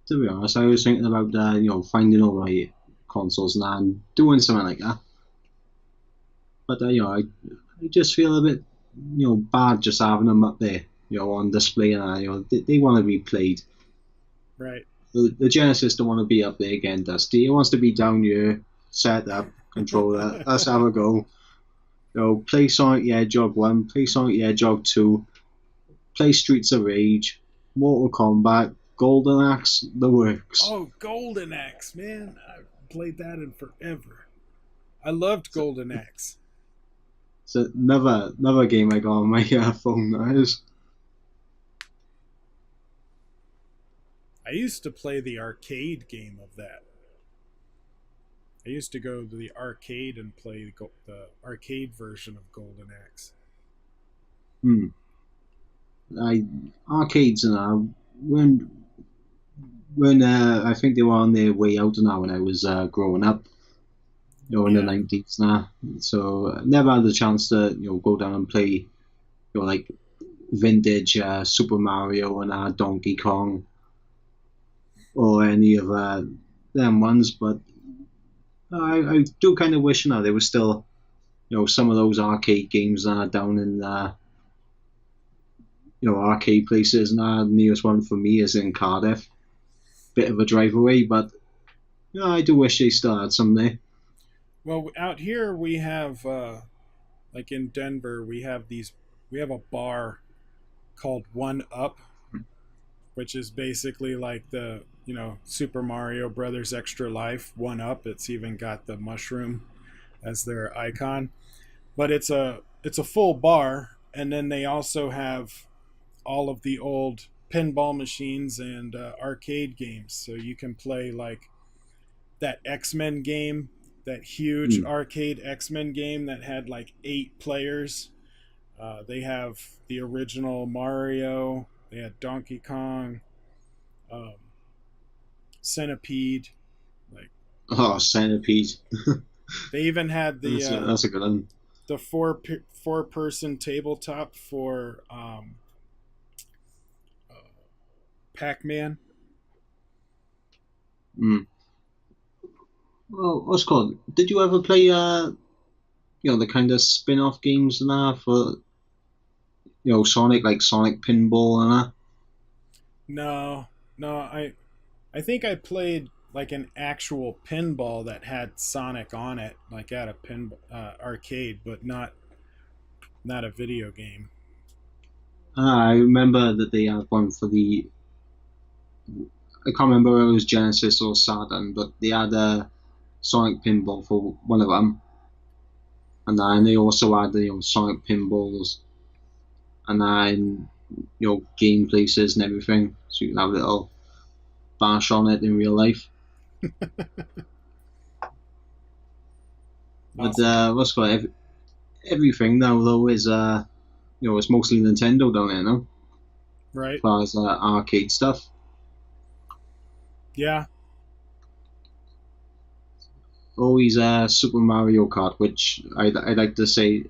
To be honest, I was thinking about finding all my consoles and doing something like that. But I just feel a bit bad just having them up there on display and they want to be played. Right. The Genesis don't want to be up there again, Dusty. It wants to be down here, set up, controller. Let's have a go. Play Sonic the Hedgehog 1, play Sonic the Hedgehog 2, play Streets of Rage, Mortal Kombat, Golden Axe, the works. Oh, Golden Axe, man. I played that in forever. I loved Golden Axe. It's another game I got on my phone, that is. I used to play the arcade game of that. I used to go to the arcade and play the arcade version of Golden Axe. Arcades and when I think they were on their way out now when I was growing up, in the 90s now. So I never had the chance to go down and play like vintage Super Mario and Donkey Kong or any of them ones, but I do kind of wish now there was still some of those arcade games down in arcade places. And the nearest one for me is in Cardiff, bit of a drive away, but I do wish they still had some there. Well, out here we have, like in Denver, we have a bar called One Up, which is basically like the Super Mario Brothers Extra Life One Up. It's even got the mushroom as their icon, but it's a full bar, and then they also have all of the old pinball machines and arcade games, so you can play like that X-Men game, that huge arcade X-Men game that had like 8 players. They have the original Mario, they had Donkey Kong, Centipede, like Centipede. They even had the that's a good one. The four person tabletop for Pac-Man. Well, what's called? Did you ever play the kind of spin-off games and that for Sonic, like Sonic Pinball and that? No, I think I played like an actual pinball that had Sonic on it, like at a arcade, but not a video game. I remember that they had one for the. I can't remember whether it was Genesis or Saturn, but they had a Sonic Pinball for one of them, and then they also had the Sonic Pinballs, and then game places and everything, so you can have a little bash on it in real life. But what's called everything now though is it's mostly Nintendo down there now, right? As far as arcade stuff. Yeah. Always Super Mario Kart, which I like to say,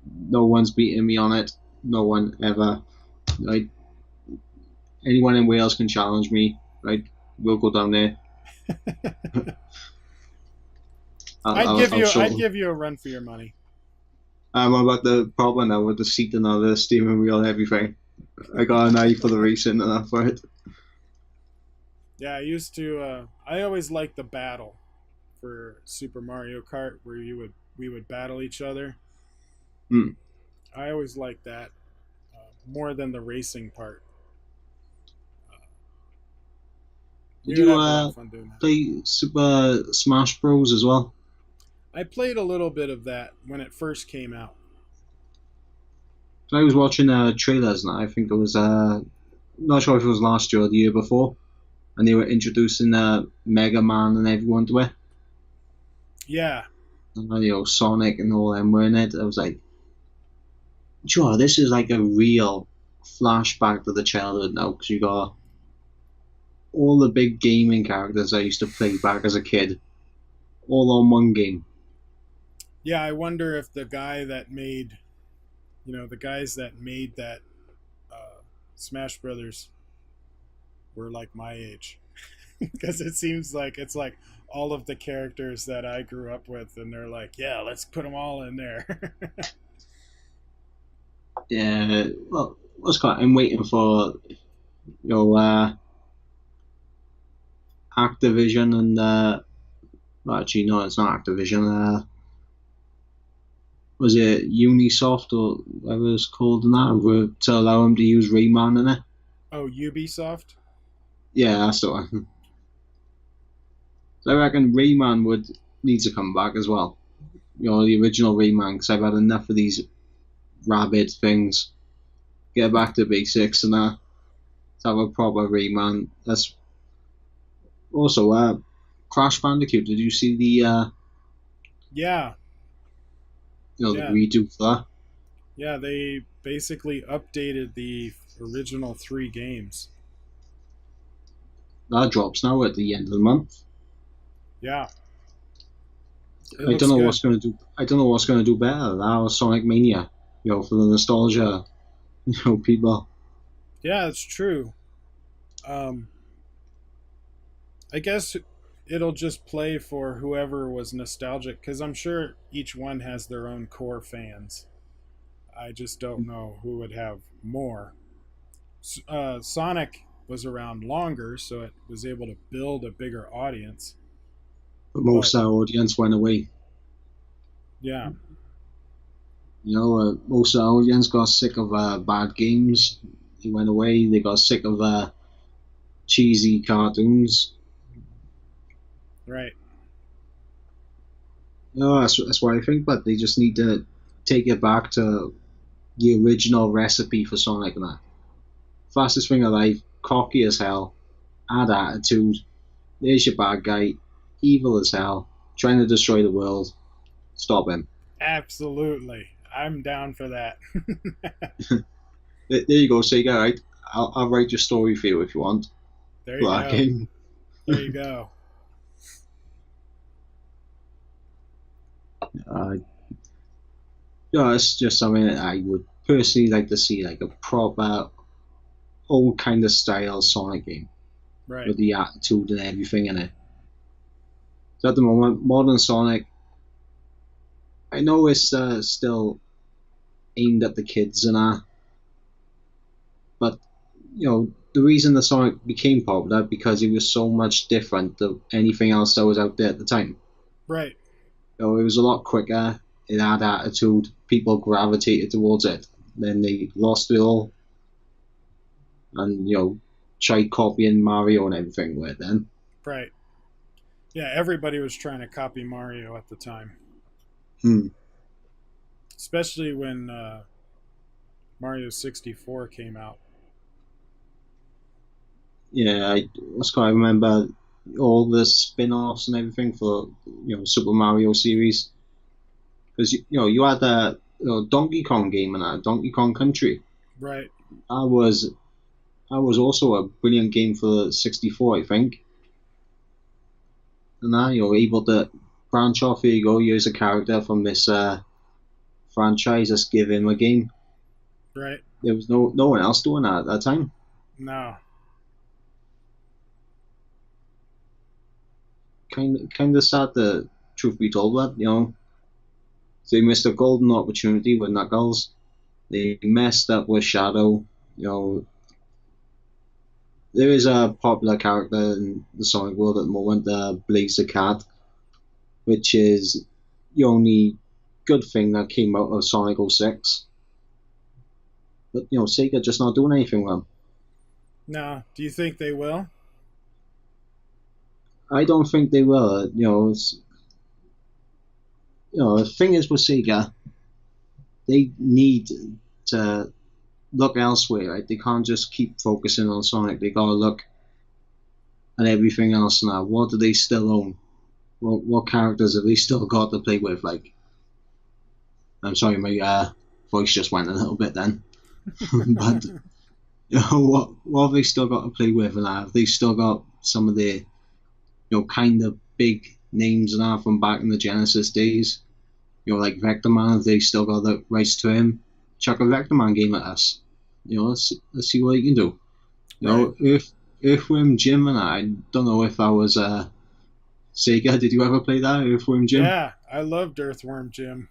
no one's beating me on it. No one ever. Right? Anyone in Wales can challenge me. Right? We'll go down there. I'd give you a run for your money. I'm about the problem now with the seat and all the steering wheel and everything. I got an eye for the racing and that for it. Yeah, I used to. I always liked the battle for Super Mario Kart, where we would battle each other. I always liked that more than the racing part. Did you play Super Smash Bros as well? I played a little bit of that when it first came out. I was watching trailers, and I think it was not sure if it was last year or the year before, and they were introducing Mega Man and everyone to it. Yeah. And, Sonic and all them were in it. I was like, sure, this is like a real flashback to the childhood now, because you got all the big gaming characters I used to play back as a kid, all on one game. Yeah, I wonder if the guy that made, the guys that made that Smash Brothers were like my age, because it seems like it's like all of the characters that I grew up with, and they're like, yeah, let's put them all in there. Yeah, well, what's called? I'm waiting for your Activision and well, actually no, it's not Activision. Was it Unisoft or whatever it's called in that to allow them to use Rayman in it? Oh, Ubisoft. Yeah, that's the one. So I reckon Rayman would need to come back as well. The original Rayman, because I've had enough of these rabid things. Get back to basics and have a proper Rayman. That's also Crash Bandicoot. Did you see the Yeah, the yeah, redo for that? yeah. They basically updated the original three games. That drops now at the end of the month. Yeah, it I don't looks know good. what's going to do. I don't know what's going to do better. That or Sonic Mania. For the nostalgia. People. Yeah, it's true. Um, I guess it'll just play for whoever was nostalgic, because I'm sure each one has their own core fans. I just don't know who would have more. Sonic was around longer, so it was able to build a bigger audience. But But most of our audience went away. yeah, Most of our audience got sick of bad games. They went away. They got sick of cheesy cartoons. right. That's what I think. But they just need to take it back to the original recipe for Sonic and that. Fastest thing alive, cocky as hell, had attitude. There's your bad guy, evil as hell, trying to destroy the world. Stop him. Absolutely. I'm down for that. There you go, Sega. Right, I'll write your story for you if you want There you for that go. game. There you go. Uh, it's just something that I would personally like to see, like a proper old kind of style Sonic game Right. with the attitude and everything in it. So at the moment, modern Sonic, I know it's still aimed at the kids and that, but the reason the Sonic became popular because it was so much different than anything else that was out there at the time. Right. It was a lot quicker. It had attitude. People gravitated towards it. Then they lost it all, and tried copying Mario and everything with it. Then, Right. Yeah, everybody was trying to copy Mario at the time, hmm. especially when Mario 64 came out. Yeah, I remember all the spin-offs and everything for Super Mario series because you had a Donkey Kong game and a Donkey Kong Country. Right. That was also a brilliant game for 64, I think. And now you're able to branch off. Here you go. Use a character from this franchise. Let's give him a game. Right. There was no one else doing that at that time. No. Kind of sad. The truth be told, that they missed a golden opportunity with Knuckles. They messed up with Shadow. There is a popular character in the Sonic world at the moment, Blaze the Cat, which is the only good thing that came out of Sonic 06. But Sega just not doing anything with him. No. Do you think they will? I don't think they will. The thing is with Sega, they need to look elsewhere. Right? They can't just keep focusing on Sonic. They gotta look at everything else now. What do they still own? What characters have they still got to play with? Like, I'm sorry, my voice just went a little bit then. But what have they still got to play with? And have they still got some of the kind of big names now from back in the Genesis days? Like Vector Man, if they still got the rights to him, chuck a Vector Man game at us. Let's see what he can do. Right. Earthworm Jim, and I don't know if I was Sega. Did you ever play that Earthworm Jim? Yeah, I loved Earthworm Jim.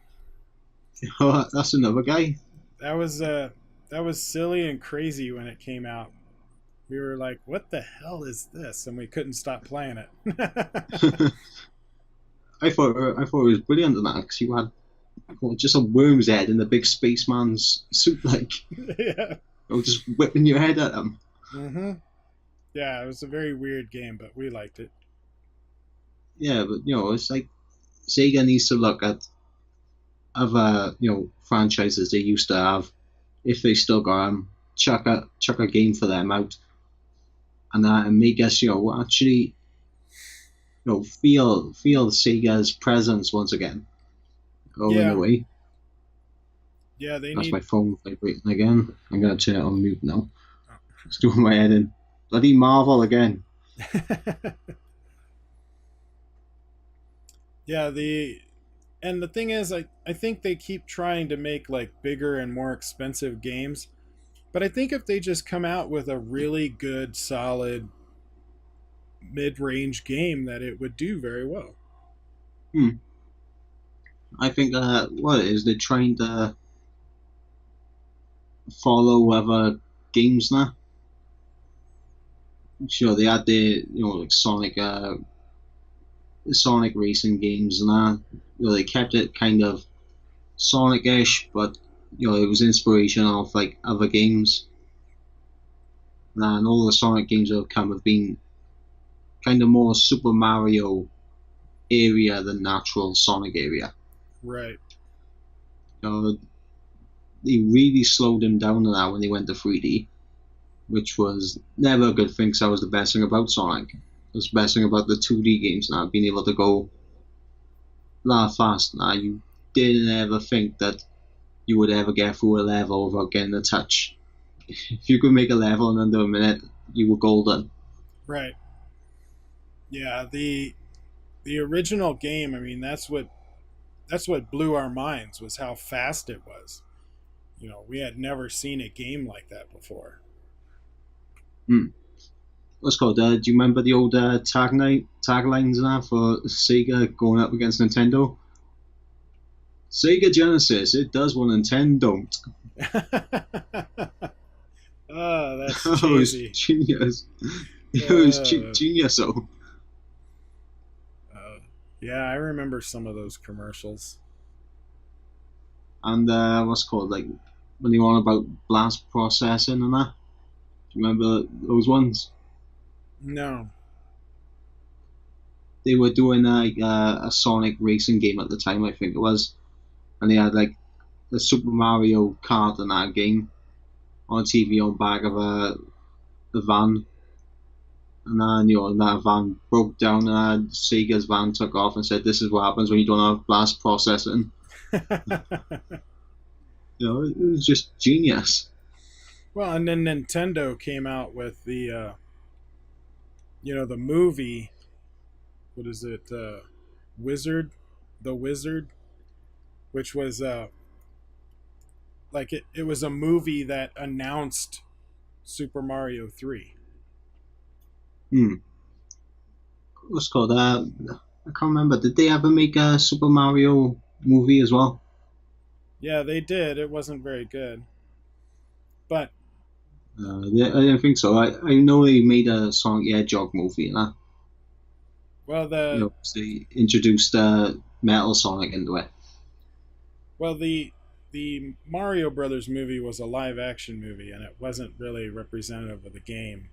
Oh, that's another guy. That was silly and crazy when it came out. We were like, "What the hell is this?" And we couldn't stop playing it. I thought it was brilliant in that because you had just a worm's head in the big spaceman's suit, like Yeah. just whipping your head at him. Mm-hmm. Yeah, it was a very weird game, but we liked it. Yeah, but it's like Sega needs to look at other franchises they used to have if they still got them. Chuck a game for them out, and make us actually feel Sega's presence once again. Oh, in a Yeah, way. yeah, they That's need. my phone vibrating again. I'm gonna turn it on mute now. It's doing my head in. Bloody Marvel again. Yeah, the thing is, I think they keep trying to make like bigger and more expensive games, but I think if they just come out with a really good, solid mid-range game, that it would do very well. Hmm. I think what it is they're trying to follow other games now. Sure, they had the like Sonic racing games and that. They kept it kind of Sonic-ish, but it was inspiration of like other games. And all the Sonic games that have come have been kind of more Super Mario area than natural Sonic area. Right. They really slowed him down on that when they went to 3D, which was never a good thing. Because that was the best thing about Sonic. It was the best thing about the 2D games now, being able to go that fast. Now you didn't ever think that you would ever get through a level without getting a touch. If you could make a level in under a minute, you were golden. Right. Yeah, the original game, I mean, that's what blew our minds was how fast it was. We had never seen a game like that before. Hmm. What's called? Do you remember the old taglines now for Sega going up against Nintendo? Sega Genesis, it does what Nintendo don't. Oh, that's That was cheesy. genius. It was Uh, genius. So, uh, yeah, I remember some of those commercials. and what's called like when they were on about blast processing and that. Do you remember those ones? No. They were doing like a Sonic racing game at the time, I think it was, and they had like the Super Mario Kart in that game on TV on back of a van, and then that van broke down, and Sega's van took off and said, "This is what happens when you don't have blast processing." It was just genius. Well, and then Nintendo came out with the movie. What is it? Wizard, the Wizard, which was like it was a movie that announced Super Mario 3. Hmm. What's it called? I can't remember. Did they ever make a Super Mario movie as well? Yeah, they did. It wasn't very good. But I don't think so. I know they made a Sonic the Hedgehog movie, and that well the 'cause they introduced Metal Sonic into it. well the Mario Brothers movie was a live action movie and it wasn't really representative of the game.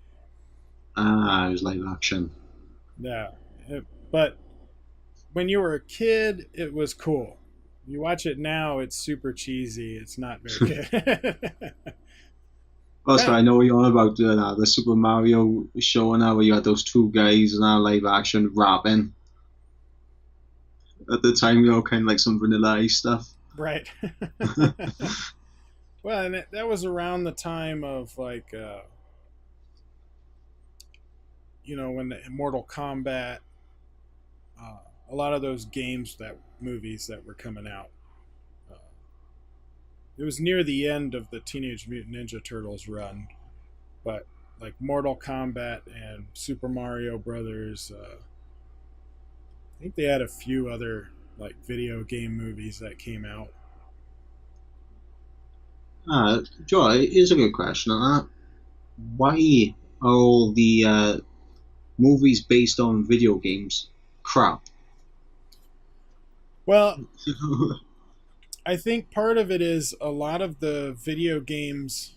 Ah, it was live action. Yeah. But when you were a kid, it was cool. You watch it now, it's super cheesy. It's not very good. Also, Kind of, I know what you're on about the Super Mario show and how you had those two guys in that live action rapping at the time, kind of like some Vanilla Ice stuff. right. Well, and that was around the time of like when the Mortal Kombat, a lot of those games that movies that were coming out. Uh, it was near the end of the Teenage Mutant Ninja Turtles run, but like Mortal Kombat and Super Mario Brothers. I think they had a few other like video game movies that came out. Joe, here's a good question on that. Why are all the movies based on video games crap? Well, I think part of it is a lot of the video games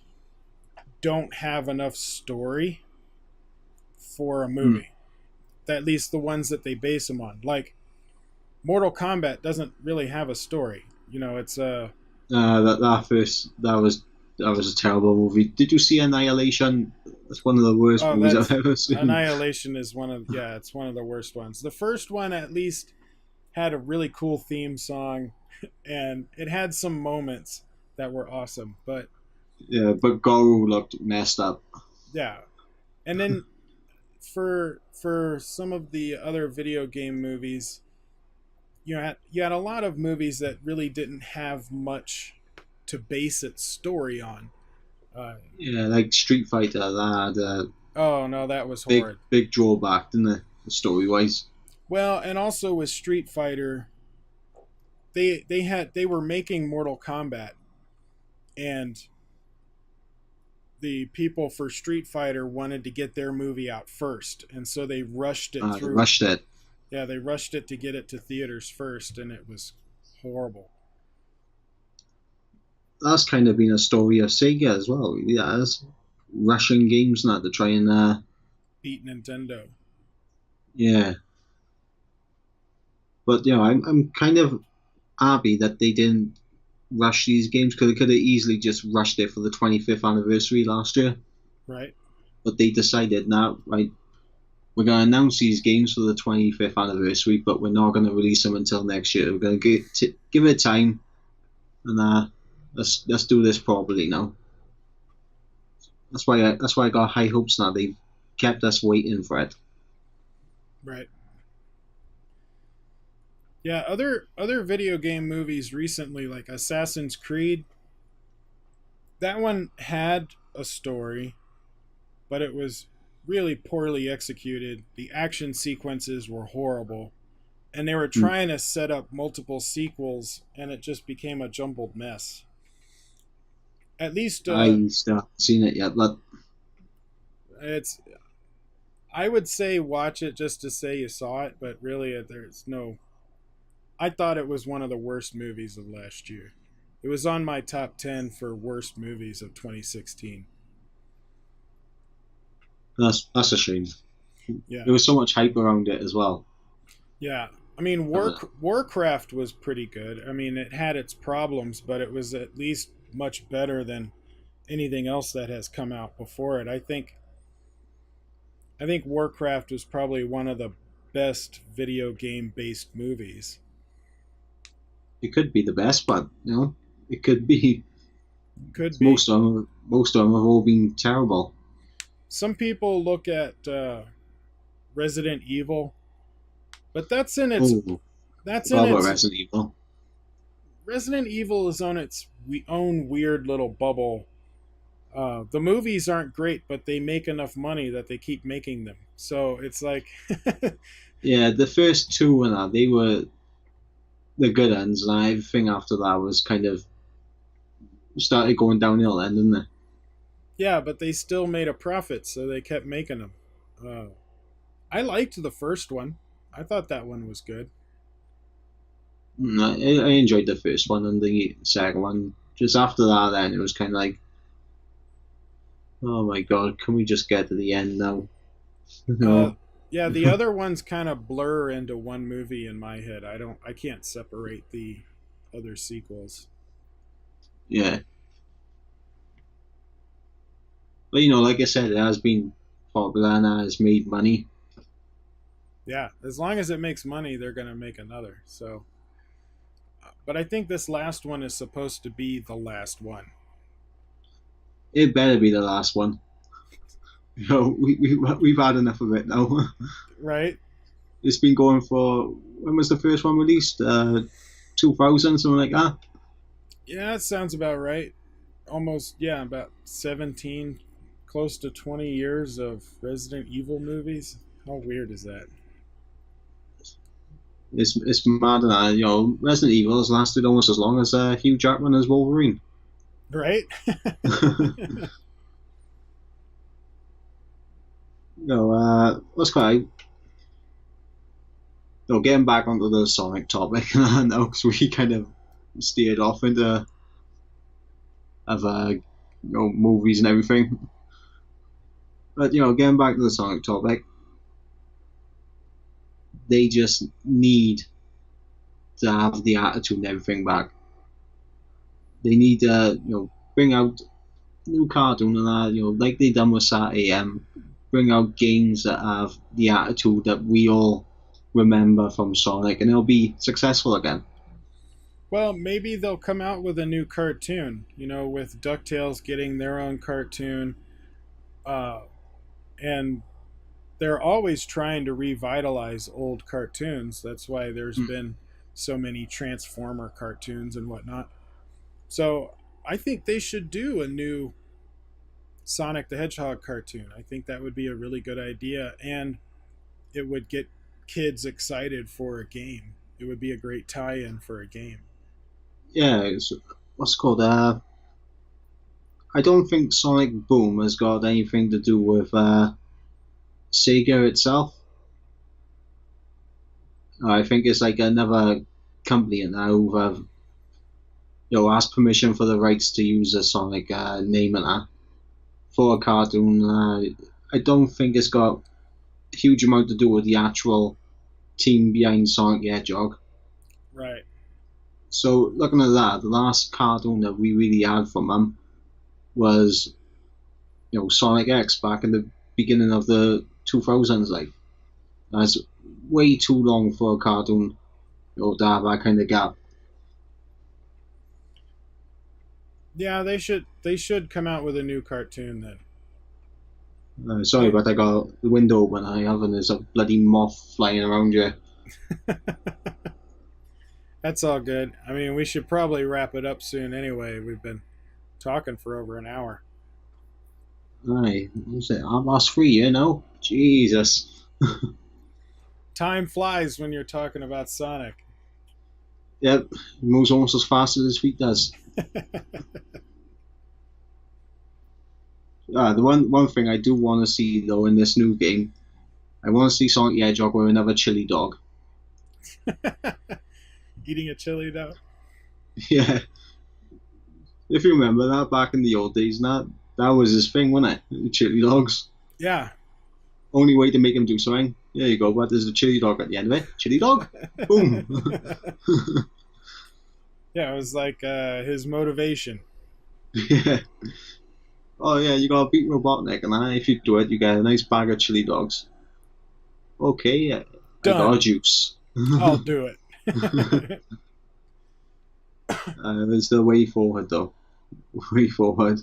don't have enough story for a Hmm. movie. At least the ones that they base them on. Like Mortal Kombat doesn't really have a story. You know, it's a that was a terrible movie. Did you see Annihilation? That's one of the worst oh, movies I've that's ever seen. Annihilation is one of yeah, it's one of the worst ones. The first one at least had a really cool theme song, and it had some moments that were awesome. But Yeah, but Goro looked messed up. yeah, and then for some of the other video game movies, you had a lot of movies that really didn't have much to base its story on. Uh, Yeah, like Street Fighter, that had a oh no, that was big horrid. big drawback, didn't it? Story wise. Well, and also with Street Fighter, they were making Mortal Kombat, and the people for Street Fighter wanted to get their movie out first, and so they rushed it They through. rushed it. Yeah, they rushed it to get it to theaters first, and it was horrible. That's kind of been a story of Sega as well. Yeah, it's rushing games and that to try and Beat Nintendo. yeah. But I'm kind of happy that they didn't rush these games because they could have easily just rushed it for the 25th anniversary last year. Right? But they decided now, right, we're going to announce these games for the 25th anniversary, but we're not going to release them until next year. We're going to give it time, and let's do this properly now. That's why I got high hopes now. They've kept us waiting for it. Right. Yeah, other video game movies recently, like Assassin's Creed, that one had a story, but it was really poorly executed. The action sequences were horrible, and they were Hmm. trying to set up multiple sequels, and it just became a jumbled mess. At least I still haven't seen it yet, but it's I would say watch it just to say you saw it, but really there's no. I thought it was one of the worst movies of last year. It was on my top 10 for worst movies of 2016. that's a shame. Yeah. There was so much hype around it as well. Yeah. I mean, Warcraft was pretty good. I mean, it had its problems, but it was at least much better than anything else that has come out before it. I think Warcraft was probably one of the best video game based movies. It could be the best, but it could be. Could be. Most of them have all been terrible. Some people look at Resident Evil, but that's in its Oh, that's in what about its Resident Evil? Resident Evil is on its own weird little bubble. The movies aren't great, but they make enough money that they keep making them. So it's like, Yeah, the first two and that they were the good ends, and everything after that was kind of started going downhill, then, didn't it? yeah, but they still made a profit, so they kept making them. Uh, I liked the first one. I thought that one was good. I enjoyed the first one and the second one. Just after that, then it was kind of like, oh my god, can we just get to the end now? Uh, No, yeah, the other ones kind of blur into one movie in my head. I can't separate the other sequels. yeah. But like I said, it has been popular and has made money. Yeah, as long as it makes money, they're gonna make another. So, but I think this last one is supposed to be the last one. It better be the last one. We've had enough of it now. Right? it's been going for, when was the first one released? 2000, something like that. Yeah, that sounds about right. Almost, yeah, about 17, close to 20 years of Resident Evil movies. How weird is that? It's mad that, Resident Evil has lasted almost as long as Hugh Jackman as Wolverine. Right? Let's quite. Getting back onto the Sonic topic now, because we kind of steered off into movies and everything. But getting back to the Sonic topic, they just need to have the attitude and everything back. They need to bring out new cartoon and that, like they done with Sat AM, bring out games that have the attitude that we all remember from Sonic, and it'll be successful again. Well, maybe they'll come out with a new cartoon, with DuckTales getting their own cartoon. And they're always trying to revitalize old cartoons. That's why there's been so many Transformer cartoons and whatnot. So I think they should do a new Sonic the Hedgehog cartoon. I think that would be a really good idea, and it would get kids excited for a game. It would be a great tie-in for a game. Yeah, what's it called? I don't think Sonic Boom has got anything to do with Sega itself. I think it's like another company now who have asked permission for the rights to use the Sonic name and that for a cartoon. I don't think it's got a huge amount to do with the actual team behind Sonic the Hedgehog. Right. So looking at that, the last cartoon that we really had from them was Sonic X back in the beginning of the 2000s. Like, that's way too long for a cartoon to have that kind of gap. Yeah, they should come out with a new cartoon then. Sorry, but I got the window open. I have, and there's a bloody moth flying around you. That's all good. I mean, we should probably wrap it up soon anyway. We've been talking for over an hour. Aye, what's it? I'm last free, Jesus. Time flies when you're talking about Sonic. Yep, he moves almost as fast as his feet does. The one thing I do want to see though in this new game, I want to see Sonic the Hedgehog with another chili dog. Eating a chili dog. Yeah, if you remember that back in the old days, that was his thing, wasn't it? Chili dogs. Yeah. Only way to make him do something. There you go. But there's a chili dog at the end of it. Chili dog. Boom. Yeah, it was like his motivation. Yeah. Oh yeah, you gotta beat Robotnik, and if you do it, you get a nice bag of chili dogs. Okay, I got a juice. I'll do it. It's the way forward, though. Way forward.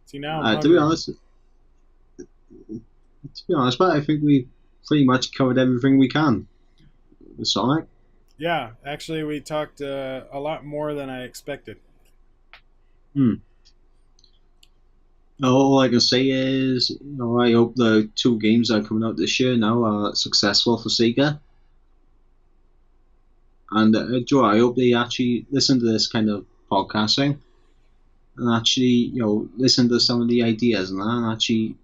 See now, to be honest, but I think we pretty much covered everything we can with Sonic. Yeah, actually, we talked a lot more than I expected. All I can say is, I hope the 2 games that are coming out this year now are successful for Sega. And Joe, I hope they actually listen to this kind of podcasting and actually, listen to some of the ideas and that, and actually,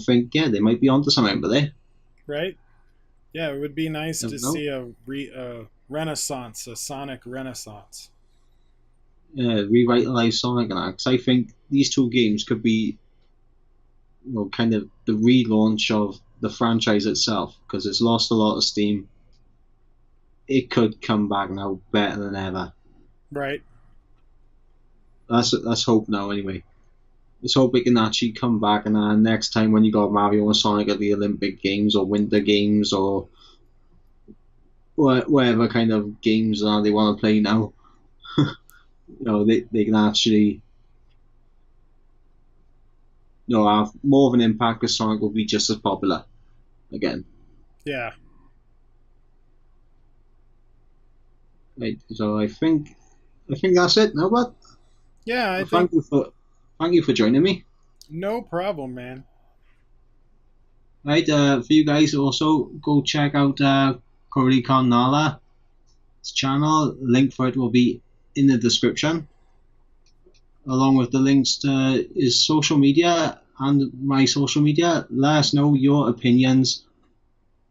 think, yeah, they might be onto something, but they. Right? Yeah, it would be nice to see a renaissance, a Sonic renaissance. Yeah, revitalize Sonic and that, because I think these 2 games could be, kind of the relaunch of the franchise itself, because it's lost a lot of steam. It could come back now better than ever. Right. Let's hope now anyway. Let's hope it can actually come back, and next time when you got Mario and Sonic at the Olympic Games or Winter Games or whatever kind of games they want to play now, they can actually have more of an impact because Sonic will be just as popular. again. Yeah. Right, so I think that's it now, but Yeah, I think thank you for joining me. no problem, man. Right, for you guys also go check out Koricon Nala's channel. Link for it will be in the description, along with the links to his social media and my social media. Let us know your opinions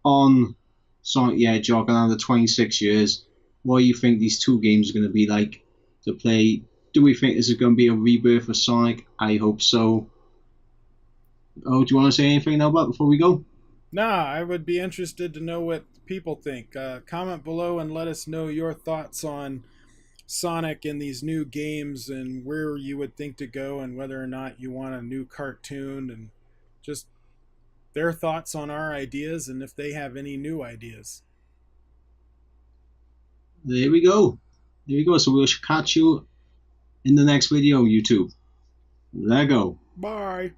on Sonic the Hedgehog and after 26 years. What do you think these two games are going to be like to play? Do we think this is going to be a rebirth for Sonic? I hope so. Oh, do you want to say anything now about before we go? Nah, I would be interested to know what people think. Comment below and let us know your thoughts on Sonic and these new games and where you would think to go and whether or not you want a new cartoon and just their thoughts on our ideas and if they have any new ideas. There we go. There we go. So we'll catch you in the next video, YouTube. Let go. Bye.